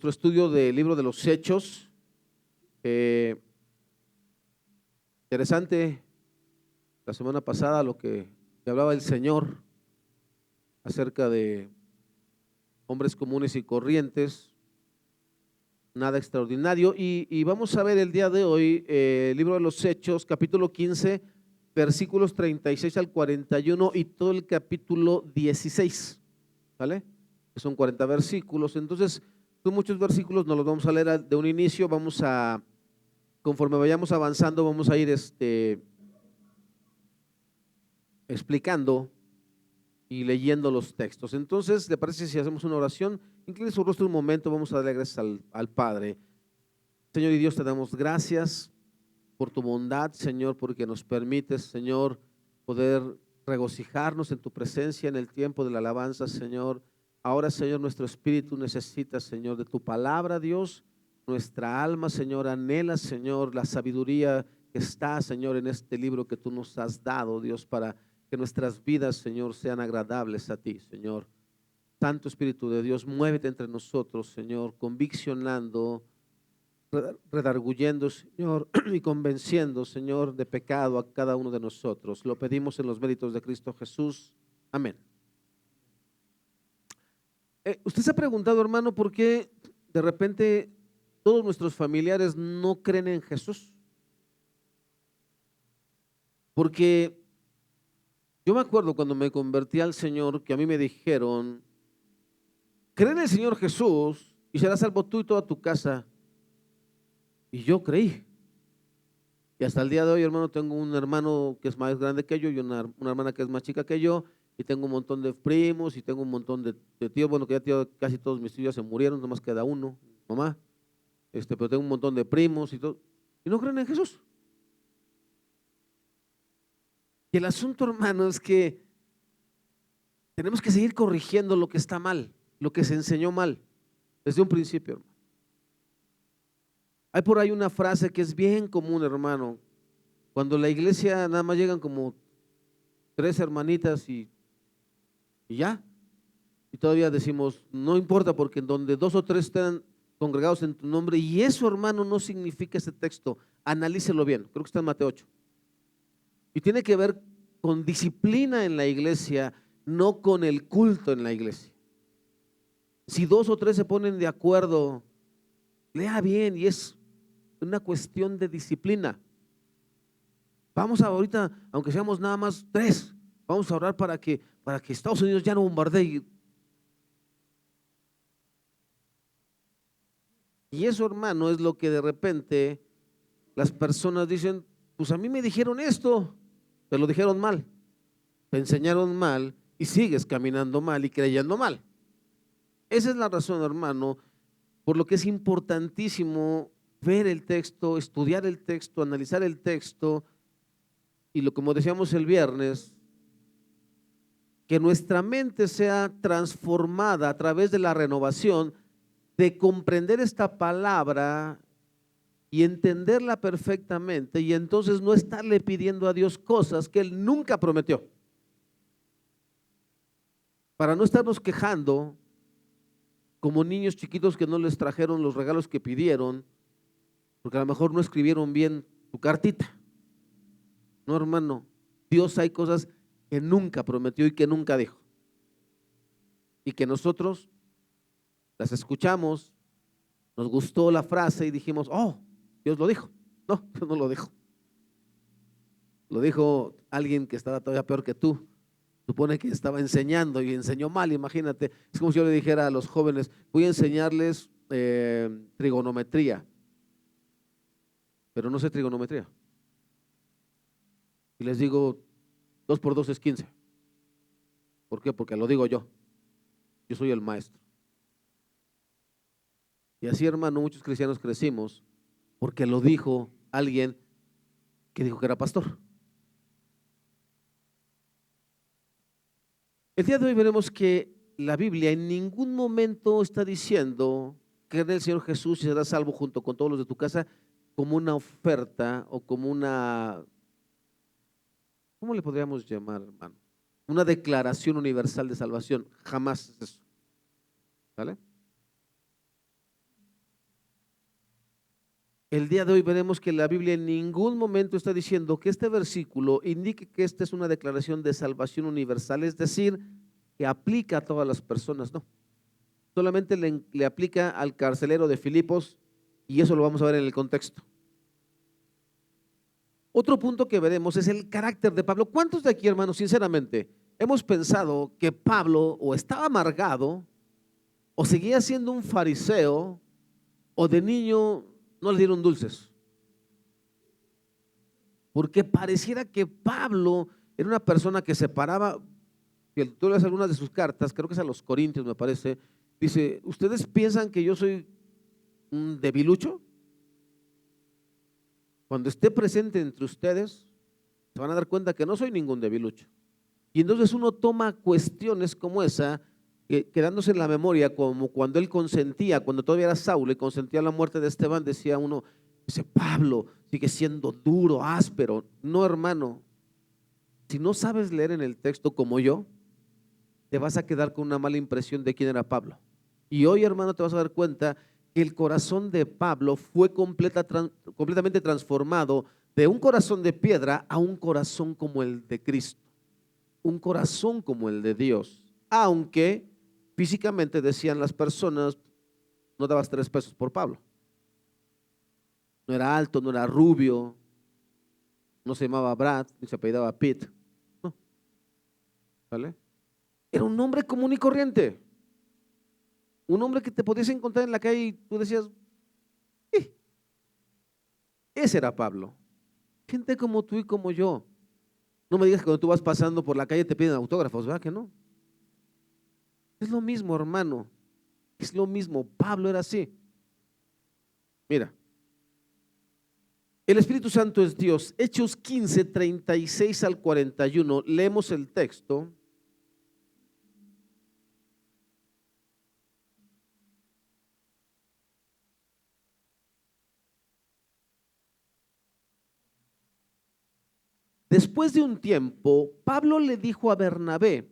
nuestro estudio del libro de los Hechos. Interesante la semana pasada lo que hablaba el Señor acerca de hombres comunes y corrientes, nada extraordinario. Y vamos a ver el día de hoy el libro de los Hechos, capítulo 15, versículos 36 al 41 y todo el capítulo 16, ¿vale? Que son 40 versículos. Entonces, son muchos versículos, no los vamos a leer de un inicio, vamos a, conforme vayamos avanzando, vamos a ir explicando y leyendo los textos. Entonces, ¿le parece si hacemos una oración? Incline su rostro un momento, vamos a darle gracias al Padre. Señor y Dios, te damos gracias por tu bondad, Señor, porque nos permites, Señor, poder regocijarnos en tu presencia en el tiempo de la alabanza, Señor. Ahora, Señor, nuestro espíritu necesita, Señor, de tu palabra, Dios. Nuestra alma, Señor, anhela, Señor, la sabiduría que está, Señor, en este libro que tú nos has dado, Dios, para que nuestras vidas, Señor, sean agradables a ti, Señor. Santo Espíritu de Dios, muévete entre nosotros, Señor, conviccionando, redarguyendo, Señor, y convenciendo, Señor, de pecado a cada uno de nosotros. Lo pedimos en los méritos de Cristo Jesús. Amén. ¿Usted se ha preguntado, hermano, por qué de repente todos nuestros familiares no creen en Jesús? Porque yo me acuerdo cuando me convertí al Señor, que a mí me dijeron: cree en el Señor Jesús y serás salvo tú y toda tu casa. Y yo creí. Y hasta el día de hoy, hermano, tengo un hermano que es más grande que yo y una hermana que es más chica que yo, y tengo un montón de primos y tengo un montón de tíos. Bueno, que ya casi todos mis tíos se murieron, nomás queda uno, mamá. Pero tengo un montón de primos y todo. Y no creen en Jesús. Y el asunto, hermano, es que tenemos que seguir corrigiendo lo que está mal, lo que se enseñó mal, desde un principio, hermano. Hay por ahí una frase que es bien común, hermano. Cuando la iglesia nada más llegan como 3 hermanitas y ya, y todavía decimos, no importa, porque en donde 2 o 3 estén congregados en tu nombre, y eso, hermano, no significa ese texto. Analícelo bien, creo que está en Mateo 8. Y tiene que ver con disciplina en la iglesia, no con el culto en la iglesia. Si 2 o 3 se ponen de acuerdo, lea bien, y es una cuestión de disciplina. Vamos ahorita, aunque seamos nada más 3, vamos a orar para que Estados Unidos ya no bombardee. Y eso, hermano, es lo que de repente las personas dicen: pues a mí me dijeron esto, te lo dijeron mal, te enseñaron mal y sigues caminando mal y creyendo mal. Esa es la razón, hermano, por lo que es importantísimo ver el texto, estudiar el texto, analizar el texto, y como decíamos el viernes, que nuestra mente sea transformada a través de la renovación, de comprender esta palabra y entenderla perfectamente, y entonces no estarle pidiendo a Dios cosas que Él nunca prometió, para no estarnos quejando como niños chiquitos que no les trajeron los regalos que pidieron, porque a lo mejor no escribieron bien su cartita. No, hermano, Dios hay cosas que nunca prometió y que nunca dijo, y que nosotros las escuchamos, nos gustó la frase y dijimos: oh, Dios lo dijo. No, Dios no lo dijo. Lo dijo alguien que estaba todavía peor que tú. Supone que estaba enseñando y enseñó mal, imagínate. Es como si yo le dijera a los jóvenes: voy a enseñarles trigonometría, pero no sé trigonometría. Y les digo: 2 por 2 es 15. ¿Por qué? Porque lo digo yo. Yo soy el maestro. Y así, hermano, muchos cristianos crecimos porque lo dijo alguien que dijo que era pastor. El día de hoy veremos que la Biblia en ningún momento está diciendo que en el Señor Jesús y serás salvo junto con todos los de tu casa como una oferta o como una, ¿cómo le podríamos llamar, hermano? Una declaración universal de salvación. Jamás es eso. ¿Vale? el día de hoy veremos que la Biblia en ningún momento está diciendo que este versículo indique que esta es una declaración de salvación universal, es decir, que aplica a todas las personas, no. Solamente le aplica al carcelero de Filipos y eso lo vamos a ver en el contexto. Otro punto que veremos es el carácter de Pablo. ¿Cuántos de aquí, hermanos, sinceramente, hemos pensado que Pablo o estaba amargado o seguía siendo un fariseo o de niño no le dieron dulces? Porque pareciera que Pablo era una persona que se paraba, si tú lees algunas de sus cartas, creo que es a los Corintios me parece, dice, ¿ustedes piensan que yo soy un debilucho? Cuando esté presente entre ustedes, se van a dar cuenta que no soy ningún debilucho. Y entonces uno toma cuestiones como esa, quedándose en la memoria, como cuando él consentía, cuando todavía era Saulo y consentía la muerte de Esteban, decía uno, dice, Pablo sigue siendo duro, áspero. No, hermano, si no sabes leer en el texto como yo, te vas a quedar con una mala impresión de quién era Pablo. Y hoy, hermano, te vas a dar cuenta que el corazón de Pablo fue completamente transformado de un corazón de piedra a un corazón como el de Cristo, un corazón como el de Dios. Aunque físicamente decían las personas, no dabas 3 pesos por Pablo. No era alto, no era rubio, no se llamaba Brad, ni se apellidaba Pitt. No, ¿vale? Era un hombre común y corriente. Un hombre que te podías encontrar en la calle y tú decías, ese era Pablo. Gente como tú y como yo. No me digas que cuando tú vas pasando por la calle te piden autógrafos, ¿verdad que no? Es lo mismo, hermano. Es lo mismo. Pablo era así. Mira, el Espíritu Santo es Dios. Hechos 15, 36 al 41. Leemos el texto. Después de un tiempo, Pablo le dijo a Bernabé,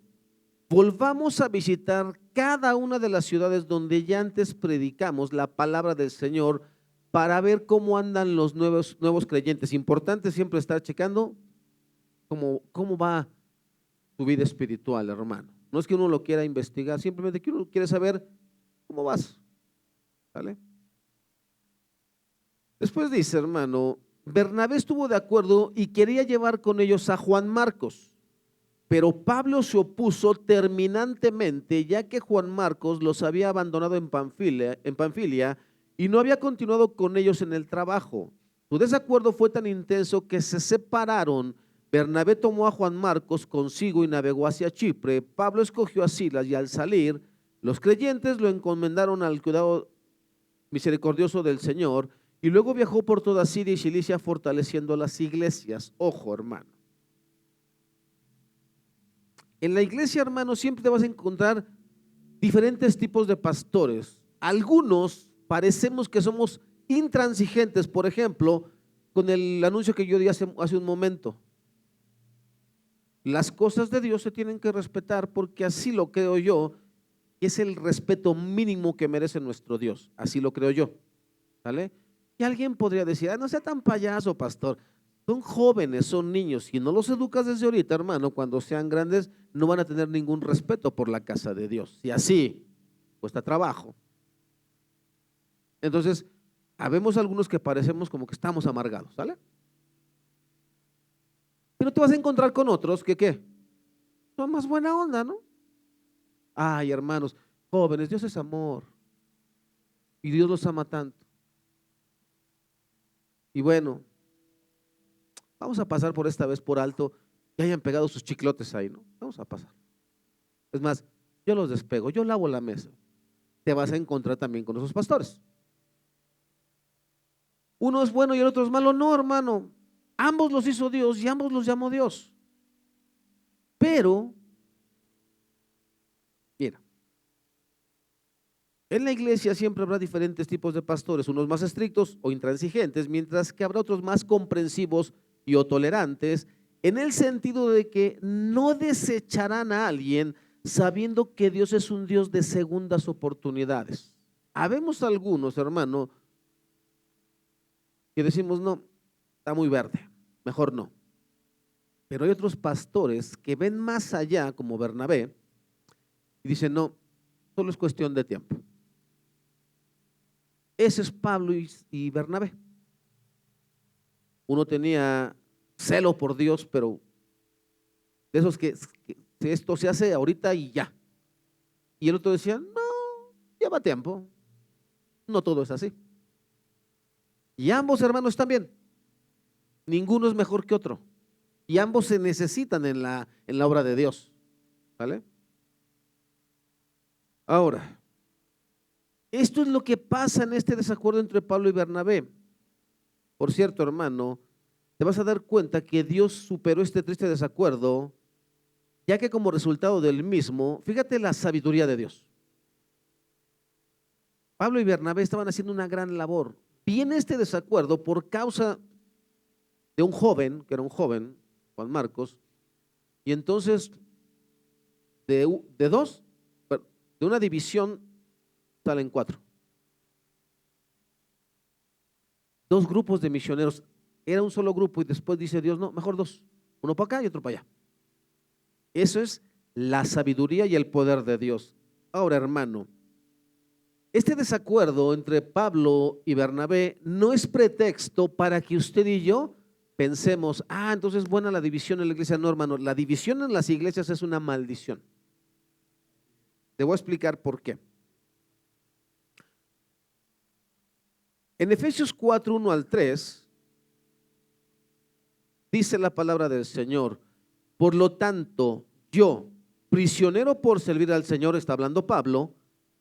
volvamos a visitar cada una de las ciudades donde ya antes predicamos la palabra del Señor para ver cómo andan los nuevos creyentes. Importante siempre estar checando cómo va tu vida espiritual, hermano. No es que uno lo quiera investigar, simplemente que uno quiere saber cómo vas. ¿Vale? Después dice, hermano, Bernabé estuvo de acuerdo y quería llevar con ellos a Juan Marcos, pero Pablo se opuso terminantemente, ya que Juan Marcos los había abandonado en Panfilia y no había continuado con ellos en el trabajo. Su desacuerdo fue tan intenso que se separaron. Bernabé tomó a Juan Marcos consigo y navegó hacia Chipre. Pablo escogió a Silas y al salir, los creyentes lo encomendaron al cuidado misericordioso del Señor y luego viajó por toda Siria y Cilicia fortaleciendo las iglesias. Ojo, hermano. En la iglesia, hermano, siempre te vas a encontrar diferentes tipos de pastores. Algunos parecemos que somos intransigentes, por ejemplo, con el anuncio que yo di hace un momento. Las cosas de Dios se tienen que respetar porque así lo creo yo, y es el respeto mínimo que merece nuestro Dios. Así lo creo yo. ¿Vale? Y alguien podría decir, no sea tan payaso, pastor. Son jóvenes, son niños. Si no los educas desde ahorita, hermano, cuando sean grandes, no van a tener ningún respeto por la casa de Dios. Y así cuesta trabajo. Entonces, habemos algunos que parecemos como que estamos amargados, ¿sale? Pero te vas a encontrar con otros que, ¿qué? Son más buena onda, ¿no? Ay, hermanos, jóvenes, Dios es amor. Y Dios los ama tanto. Y bueno, vamos a pasar por esta vez por alto que hayan pegado sus chiclotes ahí, ¿no? Vamos a pasar. Es más, yo los despego, yo lavo la mesa. Te vas a encontrar también con esos pastores. Uno es bueno y el otro es malo. No, hermano. Ambos los hizo Dios y ambos los llamó Dios. Pero, mira, en la iglesia siempre habrá diferentes tipos de pastores, unos más estrictos o intransigentes, mientras que habrá otros más comprensivos y o tolerantes, en el sentido de que no desecharán a alguien sabiendo que Dios es un Dios de segundas oportunidades. Habemos algunos, hermano, que decimos, no, está muy verde, mejor no. Pero hay otros pastores que ven más allá, como Bernabé, y dicen, no, solo es cuestión de tiempo. Ese es Pablo y Bernabé. Uno tenía celo por Dios, pero de esos que esto se hace ahorita y ya. Y el otro decía, no, lleva tiempo. No todo es así. Y ambos hermanos también. Ninguno es mejor que otro. Y ambos se necesitan en la obra de Dios. ¿Vale? Ahora, esto es lo que pasa en este desacuerdo entre Pablo y Bernabé. Por cierto, hermano, te vas a dar cuenta que Dios superó este triste desacuerdo, ya que como resultado del mismo, fíjate la sabiduría de Dios. Pablo y Bernabé estaban haciendo una gran labor. Viene este desacuerdo por causa de un joven, que era un joven, Juan Marcos, y entonces de una división salen 4. 2 grupos de misioneros. Era un solo grupo y después dice Dios, no, mejor 2. Uno para acá y otro para allá. Eso es la sabiduría y el poder de Dios. Ahora, hermano, este desacuerdo entre Pablo y Bernabé no es pretexto para que usted y yo pensemos, entonces es buena la división en la iglesia. No, hermano, la división en las iglesias es una maldición. Te voy a explicar por qué. En Efesios 4, 1 al 3, dice la palabra del Señor, por lo tanto, yo, prisionero por servir al Señor, está hablando Pablo,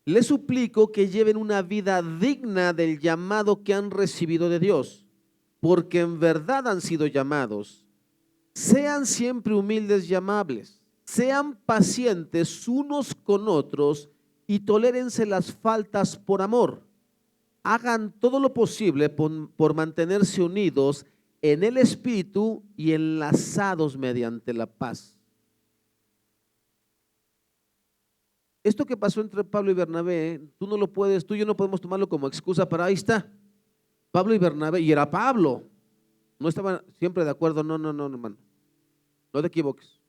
les suplico que lleven una vida digna del llamado que han recibido de Dios, porque en verdad han sido llamados. Sean siempre humildes y amables, sean pacientes unos con otros y tolérense las faltas por amor. Hagan todo lo posible por mantenerse unidos en el Espíritu y enlazados mediante la paz. Esto que pasó entre Pablo y Bernabé, tú y yo no podemos tomarlo como excusa para ahí está. Pablo y Bernabé, y era Pablo. No estaban siempre de acuerdo, no, hermano. No te equivoques.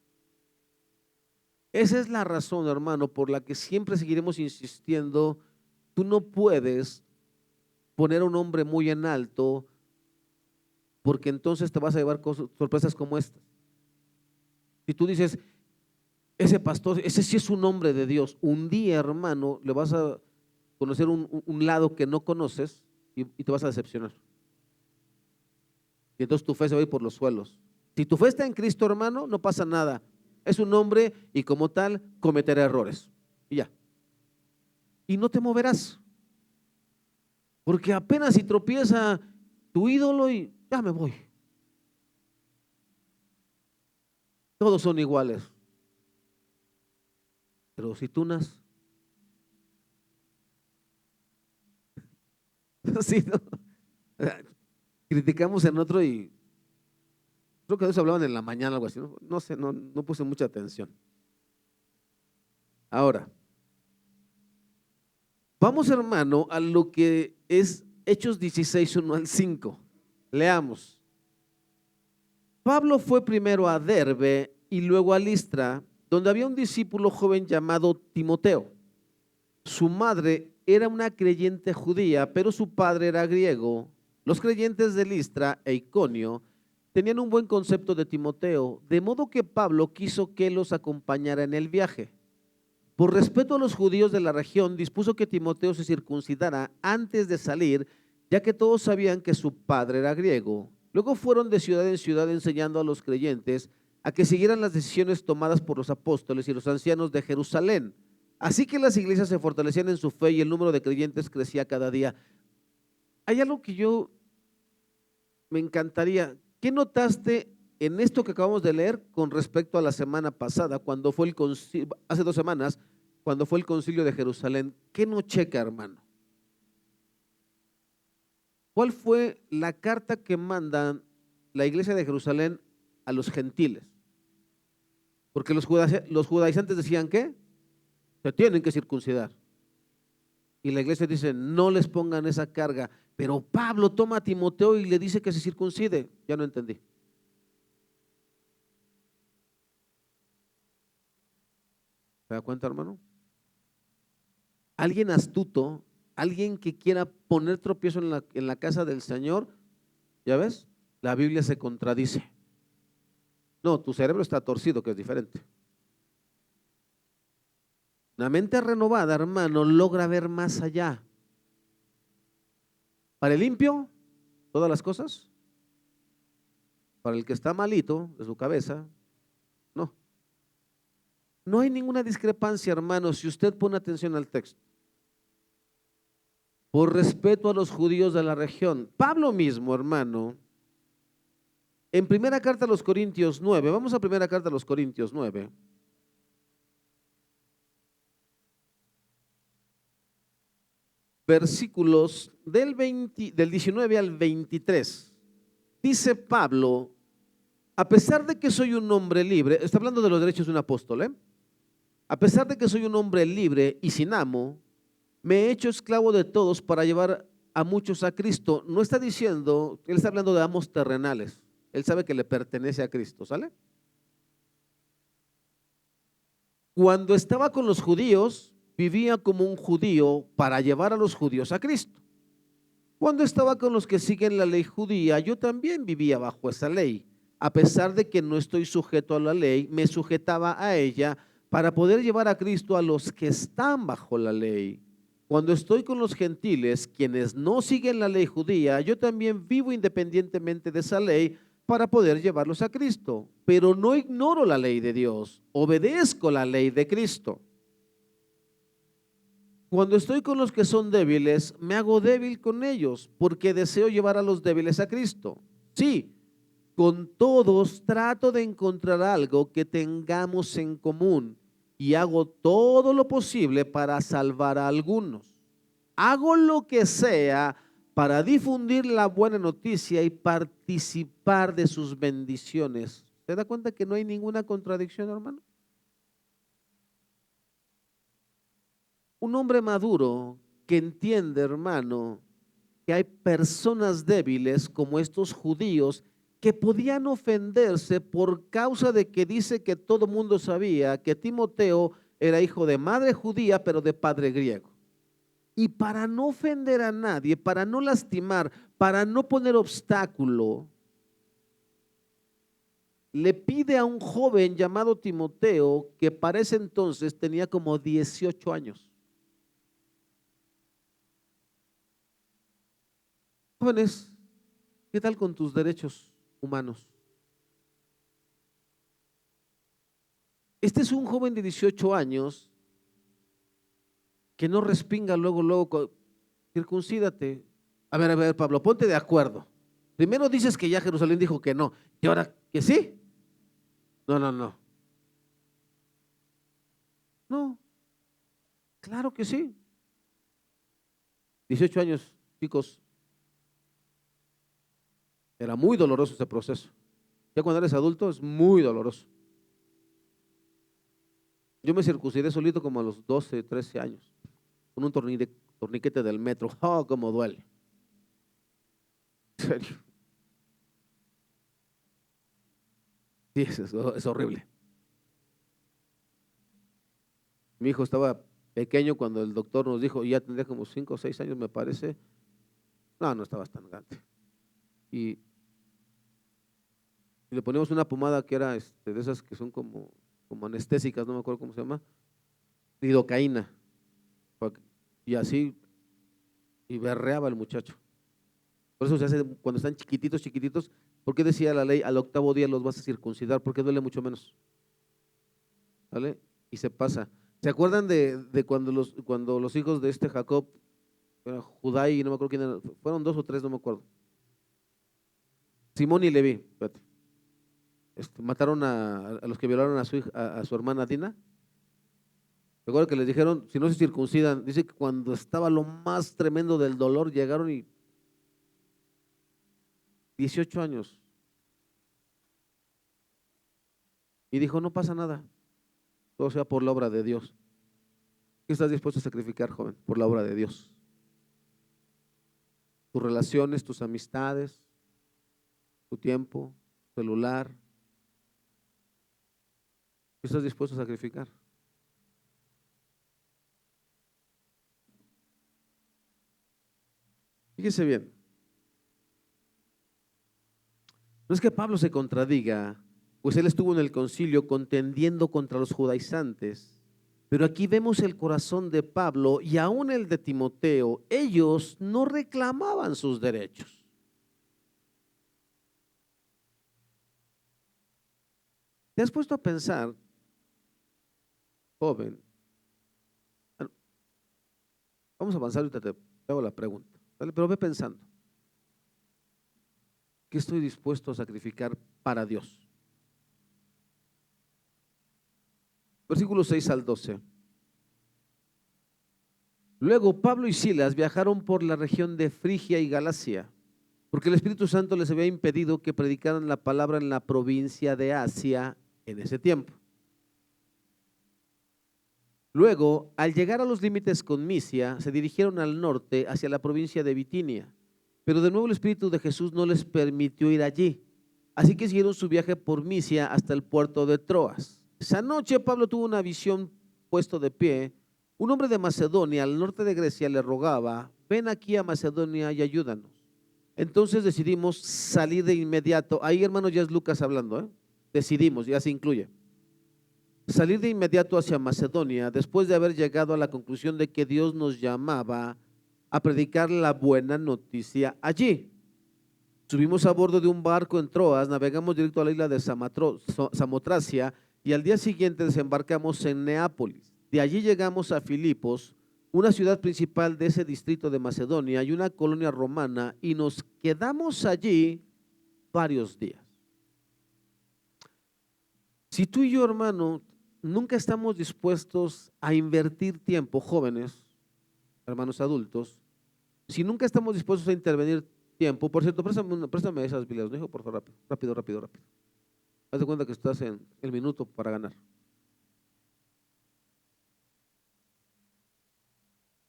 Esa es la razón, hermano, por la que siempre seguiremos insistiendo. Tú no puedes poner a un hombre muy en alto, porque entonces te vas a llevar sorpresas como estas. Si tú dices, ese pastor, ese sí es un hombre de Dios, un día, hermano, le vas a conocer un lado que no conoces y te vas a decepcionar. Y entonces tu fe se va a ir por los suelos. Si tu fe está en Cristo, hermano, no pasa nada. Es un hombre y como tal cometerá errores. Y ya. Y no te moverás. Porque apenas si tropieza tu ídolo y ya me voy. Todos son iguales. Pero si tú nas, sí, ¿no? Criticamos en otro y creo que de eso hablaban en la mañana, algo así. No sé, no puse mucha atención. Ahora, vamos, hermano, a lo que es Hechos 16, 1 al 5. Leamos. Pablo fue primero a Derbe y luego a Listra, donde había un discípulo joven llamado Timoteo. Su madre era una creyente judía, pero su padre era griego. Los creyentes de Listra e Iconio tenían un buen concepto de Timoteo, de modo que Pablo quiso que los acompañara en el viaje. Por respeto a los judíos de la región, dispuso que Timoteo se circuncidara antes de salir, ya que todos sabían que su padre era griego. Luego fueron de ciudad en ciudad enseñando a los creyentes a que siguieran las decisiones tomadas por los apóstoles y los ancianos de Jerusalén. Así que las iglesias se fortalecían en su fe y el número de creyentes crecía cada día. Hay algo que yo me encantaría. ¿Qué notaste en esto que acabamos de leer con respecto a la semana pasada, cuando fue el concilio, hace 2 semanas, cuando fue el concilio de Jerusalén? ¿Qué no checa, hermano? ¿Cuál fue la carta que mandan la iglesia de Jerusalén a los gentiles? Porque los judaizantes decían que se tienen que circuncidar. Y la iglesia dice, no les pongan esa carga. Pero Pablo toma a Timoteo y le dice que se circuncide. Ya no entendí. ¿Se da cuenta, hermano? Alguien astuto, alguien que quiera poner tropiezo en la casa del Señor, ¿ya ves? La Biblia se contradice. No, tu cerebro está torcido, que es diferente. Una mente renovada, hermano, logra ver más allá. Para el limpio, todas las cosas. Para el que está malito de su cabeza, no. No hay ninguna discrepancia, hermano, si usted pone atención al texto. Por respeto a los judíos de la región. Pablo mismo, hermano, en primera carta a los Corintios 9, vamos a primera carta a los Corintios 9. Versículos del 19 al 23. Dice Pablo, a pesar de que soy un hombre libre, está hablando de los derechos de un apóstol, ¿eh? A pesar de que soy un hombre libre y sin amo, me he hecho esclavo de todos para llevar a muchos a Cristo. No está diciendo, él está hablando de amos terrenales. Él sabe que le pertenece a Cristo, ¿sale? Cuando estaba con los judíos, vivía como un judío para llevar a los judíos a Cristo. Cuando estaba con los que siguen la ley judía, yo también vivía bajo esa ley. A pesar de que no estoy sujeto a la ley, me sujetaba a ella para poder llevar a Cristo a los que están bajo la ley. Cuando estoy con los gentiles, quienes no siguen la ley judía, yo también vivo independientemente de esa ley para poder llevarlos a Cristo. Pero no ignoro la ley de Dios, obedezco la ley de Cristo. Cuando estoy con los que son débiles, me hago débil con ellos, porque deseo llevar a los débiles a Cristo. Sí, con todos trato de encontrar algo que tengamos en común y hago todo lo posible para salvar a algunos. Hago lo que sea para difundir la buena noticia y participar de sus bendiciones. ¿Se da cuenta que no hay ninguna contradicción, hermano? Un hombre maduro que entiende, hermano, que hay personas débiles como estos judíos que podían ofenderse por causa de que dice que todo mundo sabía que Timoteo era hijo de madre judía pero de padre griego. Y para no ofender a nadie, para no lastimar, para no poner obstáculo, le pide a un joven llamado Timoteo, que para ese entonces tenía como 18 años. Jóvenes, ¿qué tal con tus derechos humanos? Este es un joven de 18 años que no respinga luego, circuncídate. A ver, Pablo, ponte de acuerdo. Primero dices que ya Jerusalén dijo que no, y ahora que sí. No. No, claro que sí. 18 años, chicos, era muy doloroso ese proceso. Ya cuando eres adulto es muy doloroso. Yo me circuncidé solito como a los 12, 13 años, con un torniquete del metro. Oh, cómo duele. En serio. Sí, es horrible. Mi hijo estaba pequeño cuando el doctor nos dijo, ya tendría como 5 o 6 años, me parece. No estabas tan grande. Y le poníamos una pomada que era de esas que son como anestésicas, no me acuerdo cómo se llama, lidocaína. Y así, y berreaba el muchacho. Por eso se hace cuando están chiquititos. ¿Por qué decía la ley, al octavo día los vas a circuncidar? Porque duele mucho menos. ¿Vale? Y se pasa. ¿Se acuerdan de cuando los hijos de este Jacob, Judá y no me acuerdo quién eran, fueron 2 o 3, no me acuerdo? Simón y Leví, espérate. Mataron a los que violaron a su hermana Dina. Recuerdo que les dijeron, si no se circuncidan, dice que cuando estaba lo más tremendo del dolor, llegaron y 18 años. Y dijo, no pasa nada, todo sea por la obra de Dios. ¿Qué estás dispuesto a sacrificar, joven, por la obra de Dios? Tus relaciones, tus amistades, tu tiempo, celular. ¿Qué estás dispuesto a sacrificar? Fíjese bien. No es que Pablo se contradiga, pues él estuvo en el concilio contendiendo contra los judaizantes, pero aquí vemos el corazón de Pablo y aún el de Timoteo. Ellos no reclamaban sus derechos. ¿Te has puesto a pensar, joven? Vamos a avanzar, ahorita te hago la pregunta, ¿vale? Pero ve pensando, ¿qué estoy dispuesto a sacrificar para Dios? Versículos 6 al 12. Luego Pablo y Silas viajaron por la región de Frigia y Galacia, porque el Espíritu Santo les había impedido que predicaran la palabra en la provincia de Asia en ese tiempo. Luego, al llegar a los límites con Misia, se dirigieron al norte hacia la provincia de Bitinia, pero de nuevo el Espíritu de Jesús no les permitió ir allí. Así que siguieron su viaje por Misia hasta el puerto de Troas. Esa noche Pablo tuvo una visión puesto de pie. Un hombre de Macedonia, al norte de Grecia, le rogaba: ven aquí a Macedonia y ayúdanos. Entonces decidimos salir de inmediato. Ahí, hermanos, ya es Lucas hablando, ¿eh? Decidimos, ya se incluye. Salir de inmediato hacia Macedonia, después de haber llegado a la conclusión de que Dios nos llamaba a predicar la buena noticia allí. Subimos a bordo de un barco en Troas, navegamos directo a la isla de Samotracia y al día siguiente desembarcamos en Neápolis. De allí llegamos a Filipos, una ciudad principal de ese distrito de Macedonia y una colonia romana, y nos quedamos allí varios días. Si tú y yo, hermano, nunca estamos dispuestos a invertir tiempo, jóvenes, hermanos adultos, si nunca estamos dispuestos a intervenir tiempo, por cierto, préstame esas Biblias, ¿no, hijo? Por favor, rápido. Haz de cuenta que estás en el minuto para ganar.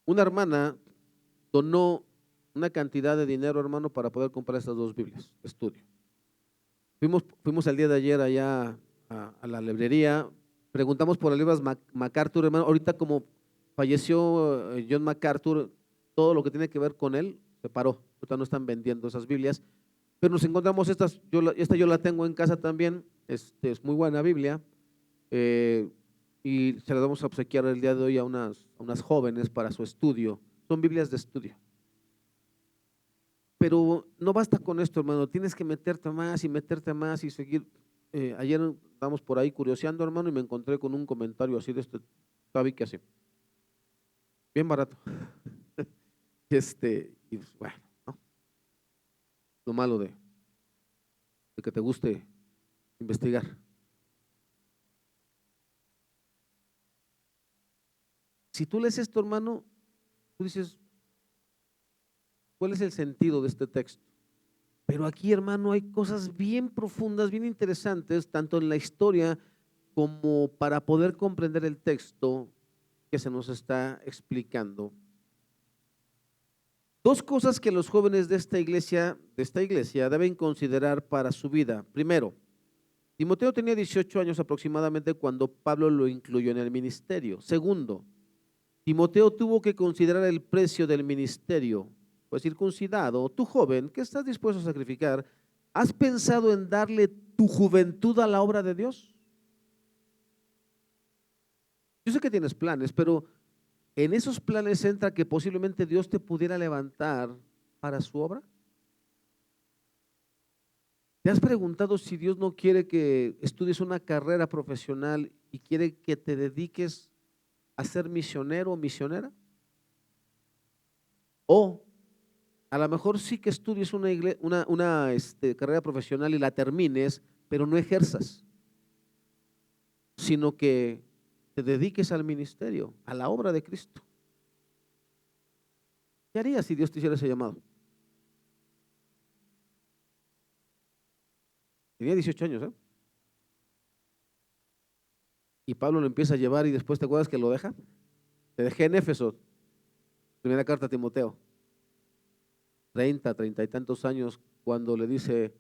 Una hermana donó una cantidad de dinero, hermano, para poder comprar estas dos Biblias de estudio. Fuimos el día de ayer allá a la librería, preguntamos por las libras MacArthur, hermano. Ahorita, como falleció John MacArthur, todo lo que tiene que ver con él se paró. Ahorita no están vendiendo esas Biblias, pero nos encontramos estas. Esta yo la tengo en casa también. Es muy buena Biblia, y se las vamos a obsequiar el día de hoy a unas jóvenes para su estudio. Son Biblias de estudio. Pero no basta con esto, hermano. Tienes que meterte más y seguir. Ayer estábamos por ahí curioseando, hermano, y me encontré con un comentario así de este Tabi, que así, bien barato. Y pues, bueno, ¿no? Lo malo de que te guste investigar. Si tú lees esto, hermano, tú dices, ¿cuál es el sentido de este texto? Pero aquí, hermano, hay cosas bien profundas, bien interesantes, tanto en la historia como para poder comprender el texto que se nos está explicando. Dos cosas que los jóvenes de esta iglesia deben considerar para su vida. Primero, Timoteo tenía 18 años aproximadamente cuando Pablo lo incluyó en el ministerio. Segundo, Timoteo tuvo que considerar el precio del ministerio. Pues circuncidado, tú joven, ¿qué estás dispuesto a sacrificar? ¿Has pensado en darle tu juventud a la obra de Dios? Yo sé que tienes planes, pero en esos planes entra que posiblemente Dios te pudiera levantar para su obra. ¿Te has preguntado si Dios no quiere que estudies una carrera profesional y quiere que te dediques a ser misionero o misionera? O a lo mejor sí que estudies una carrera profesional y la termines, pero no ejerzas, sino que te dediques al ministerio, a la obra de Cristo. ¿Qué harías si Dios te hiciera ese llamado? Tenía 18 años, ¿eh? Y Pablo lo empieza a llevar y después, ¿te acuerdas que lo deja? Te dejé en Éfeso, primera carta a Timoteo, 30 y tantos años, cuando le dice,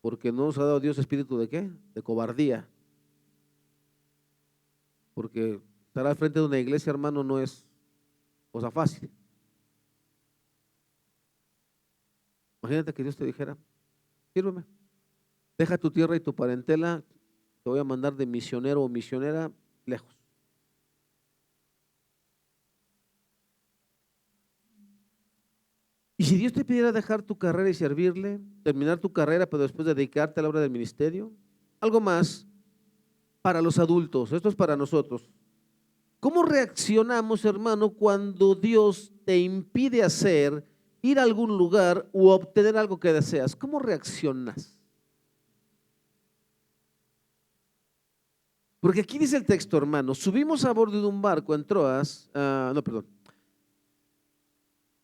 porque no nos ha dado Dios espíritu de ¿qué? De cobardía. Porque estar al frente de una iglesia, hermano, no es cosa fácil. Imagínate que Dios te dijera, sírveme, deja tu tierra y tu parentela, te voy a mandar de misionero o misionera lejos. Y si Dios te pidiera dejar tu carrera y servirle, terminar tu carrera, pero después dedicarte a la obra del ministerio, algo más para los adultos, esto es para nosotros. ¿Cómo reaccionamos, hermano, cuando Dios te impide hacer, ir a algún lugar u obtener algo que deseas? ¿Cómo reaccionas? Porque aquí dice el texto, hermano, subimos a bordo de un barco en Troas, no, perdón.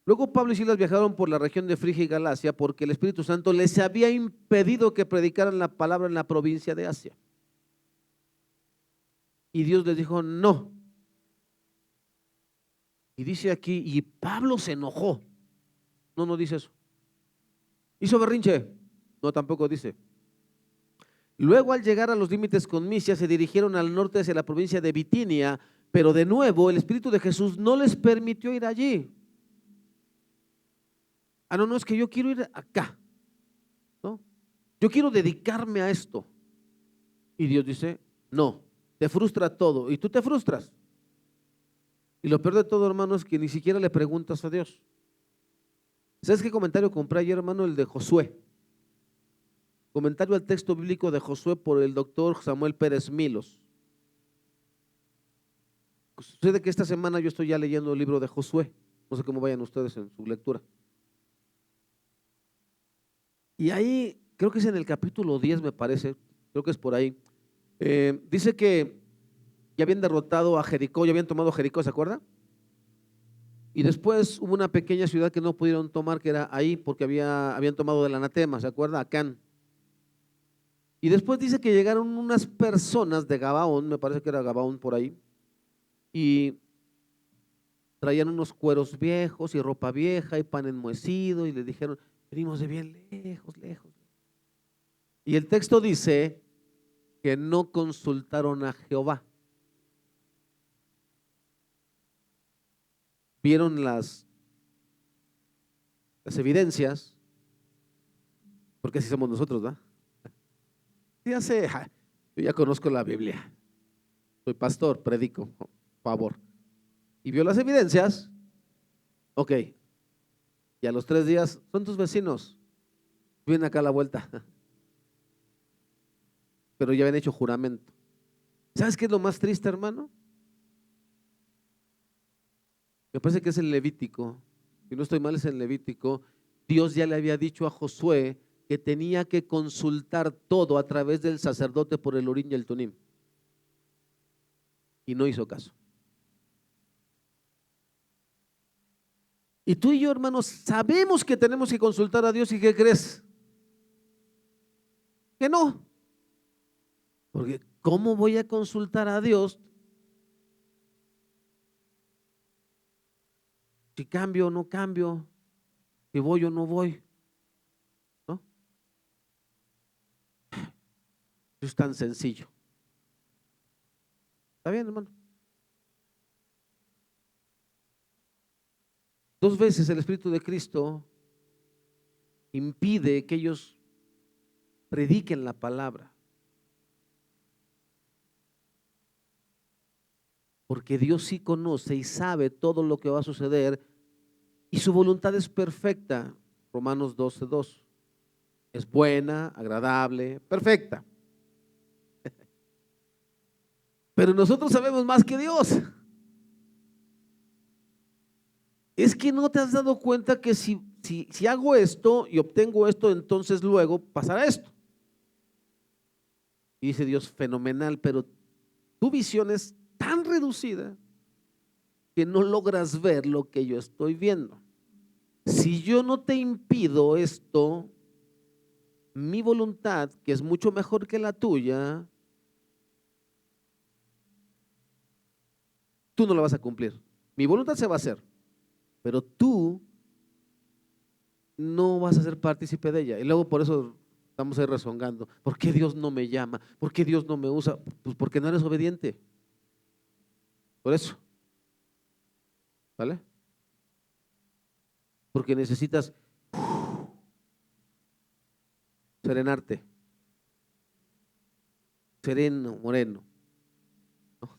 Luego Pablo y Silas viajaron por la región de Frigia y Galacia porque el Espíritu Santo les había impedido que predicaran la palabra en la provincia de Asia. Y Dios les dijo, no. Y dice aquí, y Pablo se enojó. No, no dice eso. ¿Hizo berrinche? No, tampoco dice. Luego, al llegar a los límites con Misia, se dirigieron al norte hacia la provincia de Bitinia, pero de nuevo el Espíritu de Jesús no les permitió ir allí. No, no, es que yo quiero ir acá, ¿no? Yo quiero dedicarme a esto. Y Dios dice, no, te frustra todo y tú te frustras. Y lo peor de todo, hermano, es que ni siquiera le preguntas a Dios. ¿Sabes qué comentario compré ayer, hermano? El de Josué. Comentario al texto bíblico de Josué por el doctor Samuel Pérez Milos. Sucede que esta semana yo estoy ya leyendo el libro de Josué. No sé cómo vayan ustedes en su lectura. Y ahí, creo que es en el capítulo 10, me parece, creo que es por ahí. Dice que ya habían derrotado a Jericó, ya habían tomado Jericó, ¿se acuerda? Y después hubo una pequeña ciudad que no pudieron tomar, que era ahí, porque habían tomado del anatema, ¿se acuerda? Acán. Y después dice que llegaron unas personas de Gabaón, me parece que era Gabaón por ahí, y traían unos cueros viejos y ropa vieja y pan enmohecido, y les dijeron, venimos de bien lejos, lejos. Y el texto dice que no consultaron a Jehová. Vieron las evidencias, porque así somos nosotros, ¿verdad? Yo ya conozco la Biblia, soy pastor, predico, por favor. Y vio las evidencias, ok, y a los 3 días, son tus vecinos, vienen acá a la vuelta, pero ya habían hecho juramento. ¿Sabes qué es lo más triste, hermano? Me parece que es el Levítico, si no estoy mal es el Levítico. Dios ya le había dicho a Josué que tenía que consultar todo a través del sacerdote por el Urim y el Tumim, y no hizo caso. Y tú y yo, hermanos, sabemos que tenemos que consultar a Dios, ¿y qué crees? Que no. Porque ¿cómo voy a consultar a Dios si cambio o no cambio, si voy o no voy? ¿No? Es tan sencillo. ¿Está bien, hermano? 2 veces el Espíritu de Cristo impide que ellos prediquen la palabra. Porque Dios sí conoce y sabe todo lo que va a suceder y su voluntad es perfecta. Romanos 12:2. Es buena, agradable, perfecta. Pero nosotros sabemos más que Dios. Es que no te has dado cuenta que si hago esto y obtengo esto, entonces luego pasará esto. Y dice Dios, fenomenal, pero tu visión es tan reducida que no logras ver lo que yo estoy viendo. Si yo no te impido esto, mi voluntad, que es mucho mejor que la tuya, tú no la vas a cumplir. Mi voluntad se va a hacer, pero tú no vas a ser partícipe de ella. Y luego por eso estamos ahí rezongando. ¿Por qué Dios no me llama? ¿Por qué Dios no me usa? Pues porque no eres obediente. Por eso. ¿Vale? Porque necesitas serenarte. Sereno, moreno. ¿No?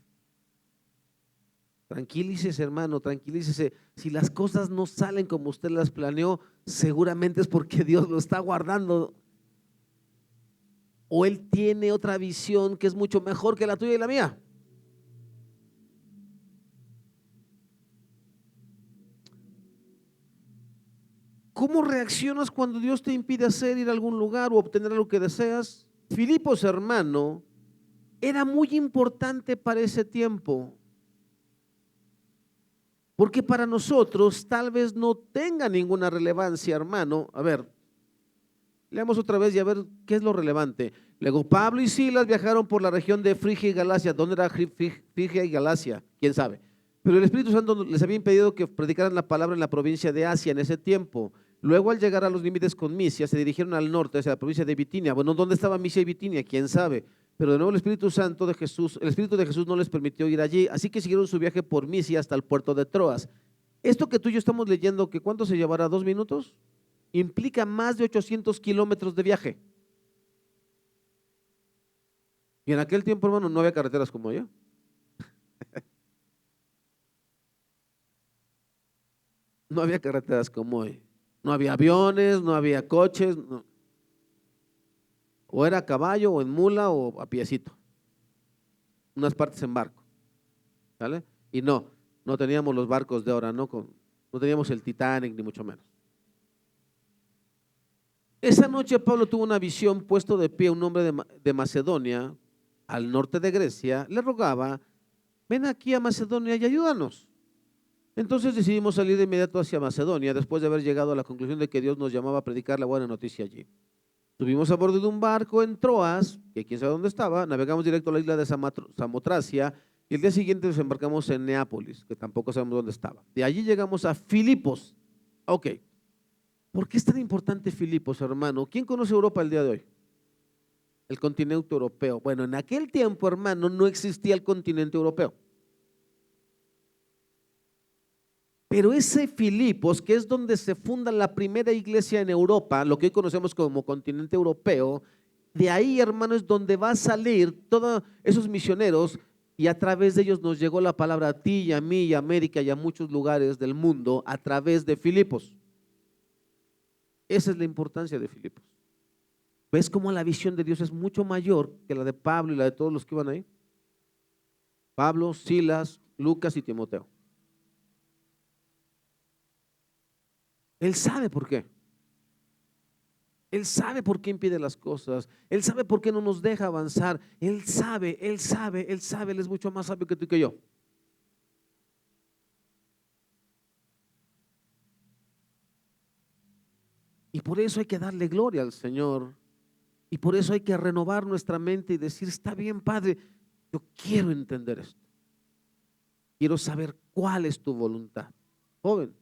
Tranquilícese, hermano, tranquilícese. Si las cosas no salen como usted las planeó, seguramente es porque Dios lo está guardando. O Él tiene otra visión que es mucho mejor que la tuya y la mía. ¿Cómo reaccionas cuando Dios te impide hacer, ir a algún lugar o obtener lo que deseas? Filipos, hermano, era muy importante para ese tiempo, porque para nosotros tal vez no tenga ninguna relevancia, hermano. A ver, leamos otra vez y a ver qué es lo relevante. Luego Pablo y Silas viajaron por la región de Frigia y Galacia. ¿Dónde era Frigia y Galacia? ¿Quién sabe? Pero el Espíritu Santo les había impedido que predicaran la palabra en la provincia de Asia en ese tiempo. Luego, al llegar a los límites con Misia, se dirigieron al norte, hacia la provincia de Bitinia. Bueno, ¿dónde estaba Misia y Bitinia? ¿Quién sabe? Pero de nuevo el Espíritu Santo de Jesús, el Espíritu de Jesús no les permitió ir allí, así que siguieron su viaje por Misia hasta el puerto de Troas. Esto que tú y yo estamos leyendo, que ¿cuánto se llevará? ¿2 minutos? Implica más de 800 kilómetros de viaje. Y en aquel tiempo, hermano, no había carreteras como allá. No había carreteras como hoy. No había aviones, no había coches. No. O era a caballo, o en mula, o a piecito. Unas partes en barco. ¿Vale? Y no teníamos los barcos de ahora, no teníamos el Titanic, ni mucho menos. Esa noche Pablo tuvo una visión. Puesto de pie un hombre de Macedonia, al norte de Grecia, le rogaba: ven aquí a Macedonia y ayúdanos. Entonces decidimos salir de inmediato hacia Macedonia, después de haber llegado a la conclusión de que Dios nos llamaba a predicar la buena noticia allí. Subimos a bordo de un barco en Troas, que quién sabe dónde estaba, navegamos directo a la isla de Samotracia y el día siguiente desembarcamos en Neápolis, que tampoco sabemos dónde estaba. De allí llegamos a Filipos. Ok. ¿Por qué es tan importante Filipos, hermano? ¿Quién conoce Europa el día de hoy? El continente europeo. Bueno, en aquel tiempo, hermano, no existía el continente europeo. Pero ese Filipos, que es donde se funda la primera iglesia en Europa, lo que hoy conocemos como continente europeo, de ahí, hermano, es donde va a salir todos esos misioneros, y a través de ellos nos llegó la palabra a ti y a mí y a América y a muchos lugares del mundo a través de Filipos. Esa es la importancia de Filipos. ¿Ves cómo la visión de Dios es mucho mayor que la de Pablo y la de todos los que iban ahí? Pablo, Silas, Lucas y Timoteo. Él sabe por qué. Él sabe por qué impide las cosas. Él sabe por qué no nos deja avanzar. Él sabe. Él es mucho más sabio que tú y que yo. Y por eso hay que darle gloria al Señor. Y por eso hay que renovar nuestra mente y decir: está bien, Padre, yo quiero entender esto. Quiero saber cuál es tu voluntad. Joven,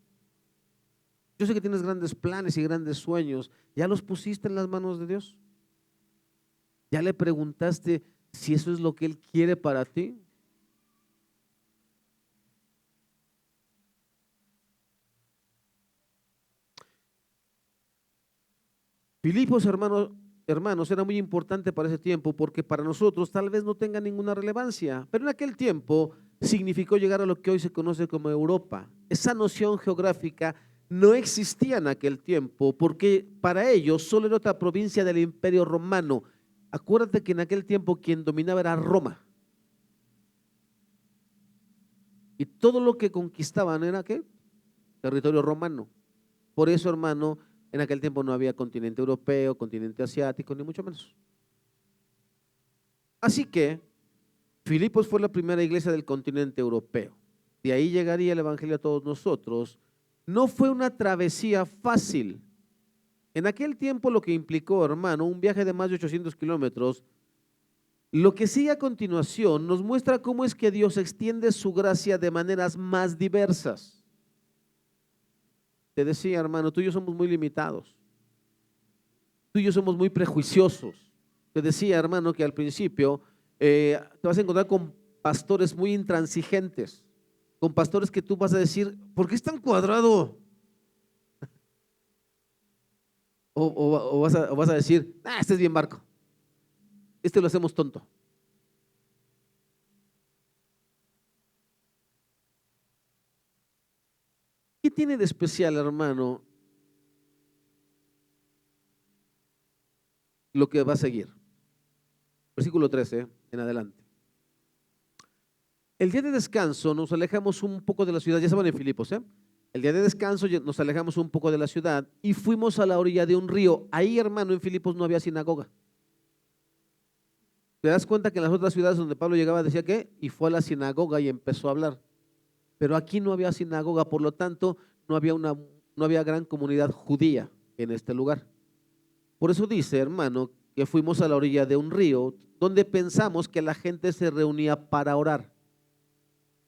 yo sé que tienes grandes planes y grandes sueños. ¿Ya los pusiste en las manos de Dios? ¿Ya le preguntaste si eso es lo que Él quiere para ti? Filipos, hermanos, era muy importante para ese tiempo, porque para nosotros tal vez no tenga ninguna relevancia, pero en aquel tiempo significó llegar a lo que hoy se conoce como Europa. Esa noción geográfica no existía en aquel tiempo, porque para ellos solo era otra provincia del Imperio Romano. Acuérdate que en aquel tiempo quien dominaba era Roma. Y todo lo que conquistaban era ¿qué? Territorio romano. Por eso, hermano, en aquel tiempo no había continente europeo, continente asiático, ni mucho menos. Así que Filipos fue la primera iglesia del continente europeo. De ahí llegaría el evangelio a todos nosotros. No fue una travesía fácil. En aquel tiempo lo que implicó, hermano, un viaje de más de 800 kilómetros, Lo que sigue a continuación nos muestra cómo es que Dios extiende su gracia de maneras más diversas. Te decía, hermano, tú y yo somos muy limitados. Tú y yo somos muy prejuiciosos. Te decía, hermano, que al principio te vas a encontrar con pastores muy intransigentes, con pastores que tú vas a decir, ¿por qué es tan cuadrado? O vas a decir, este es bien barco, este lo hacemos tonto. ¿Qué tiene de especial, hermano, lo que va a seguir? Versículo 13 en adelante. El día de descanso nos alejamos un poco de la ciudad, ya estaban en Filipos, ¿eh? El día de descanso nos alejamos un poco de la ciudad y fuimos a la orilla de un río. Ahí, hermano, en Filipos no había sinagoga. ¿Te das cuenta que en las otras ciudades donde Pablo llegaba decía que? Y fue a la sinagoga y empezó a hablar. Pero aquí no había sinagoga, por lo tanto, no había gran comunidad judía en este lugar. Por eso dice, hermano, que fuimos a la orilla de un río donde pensamos que la gente se reunía para orar.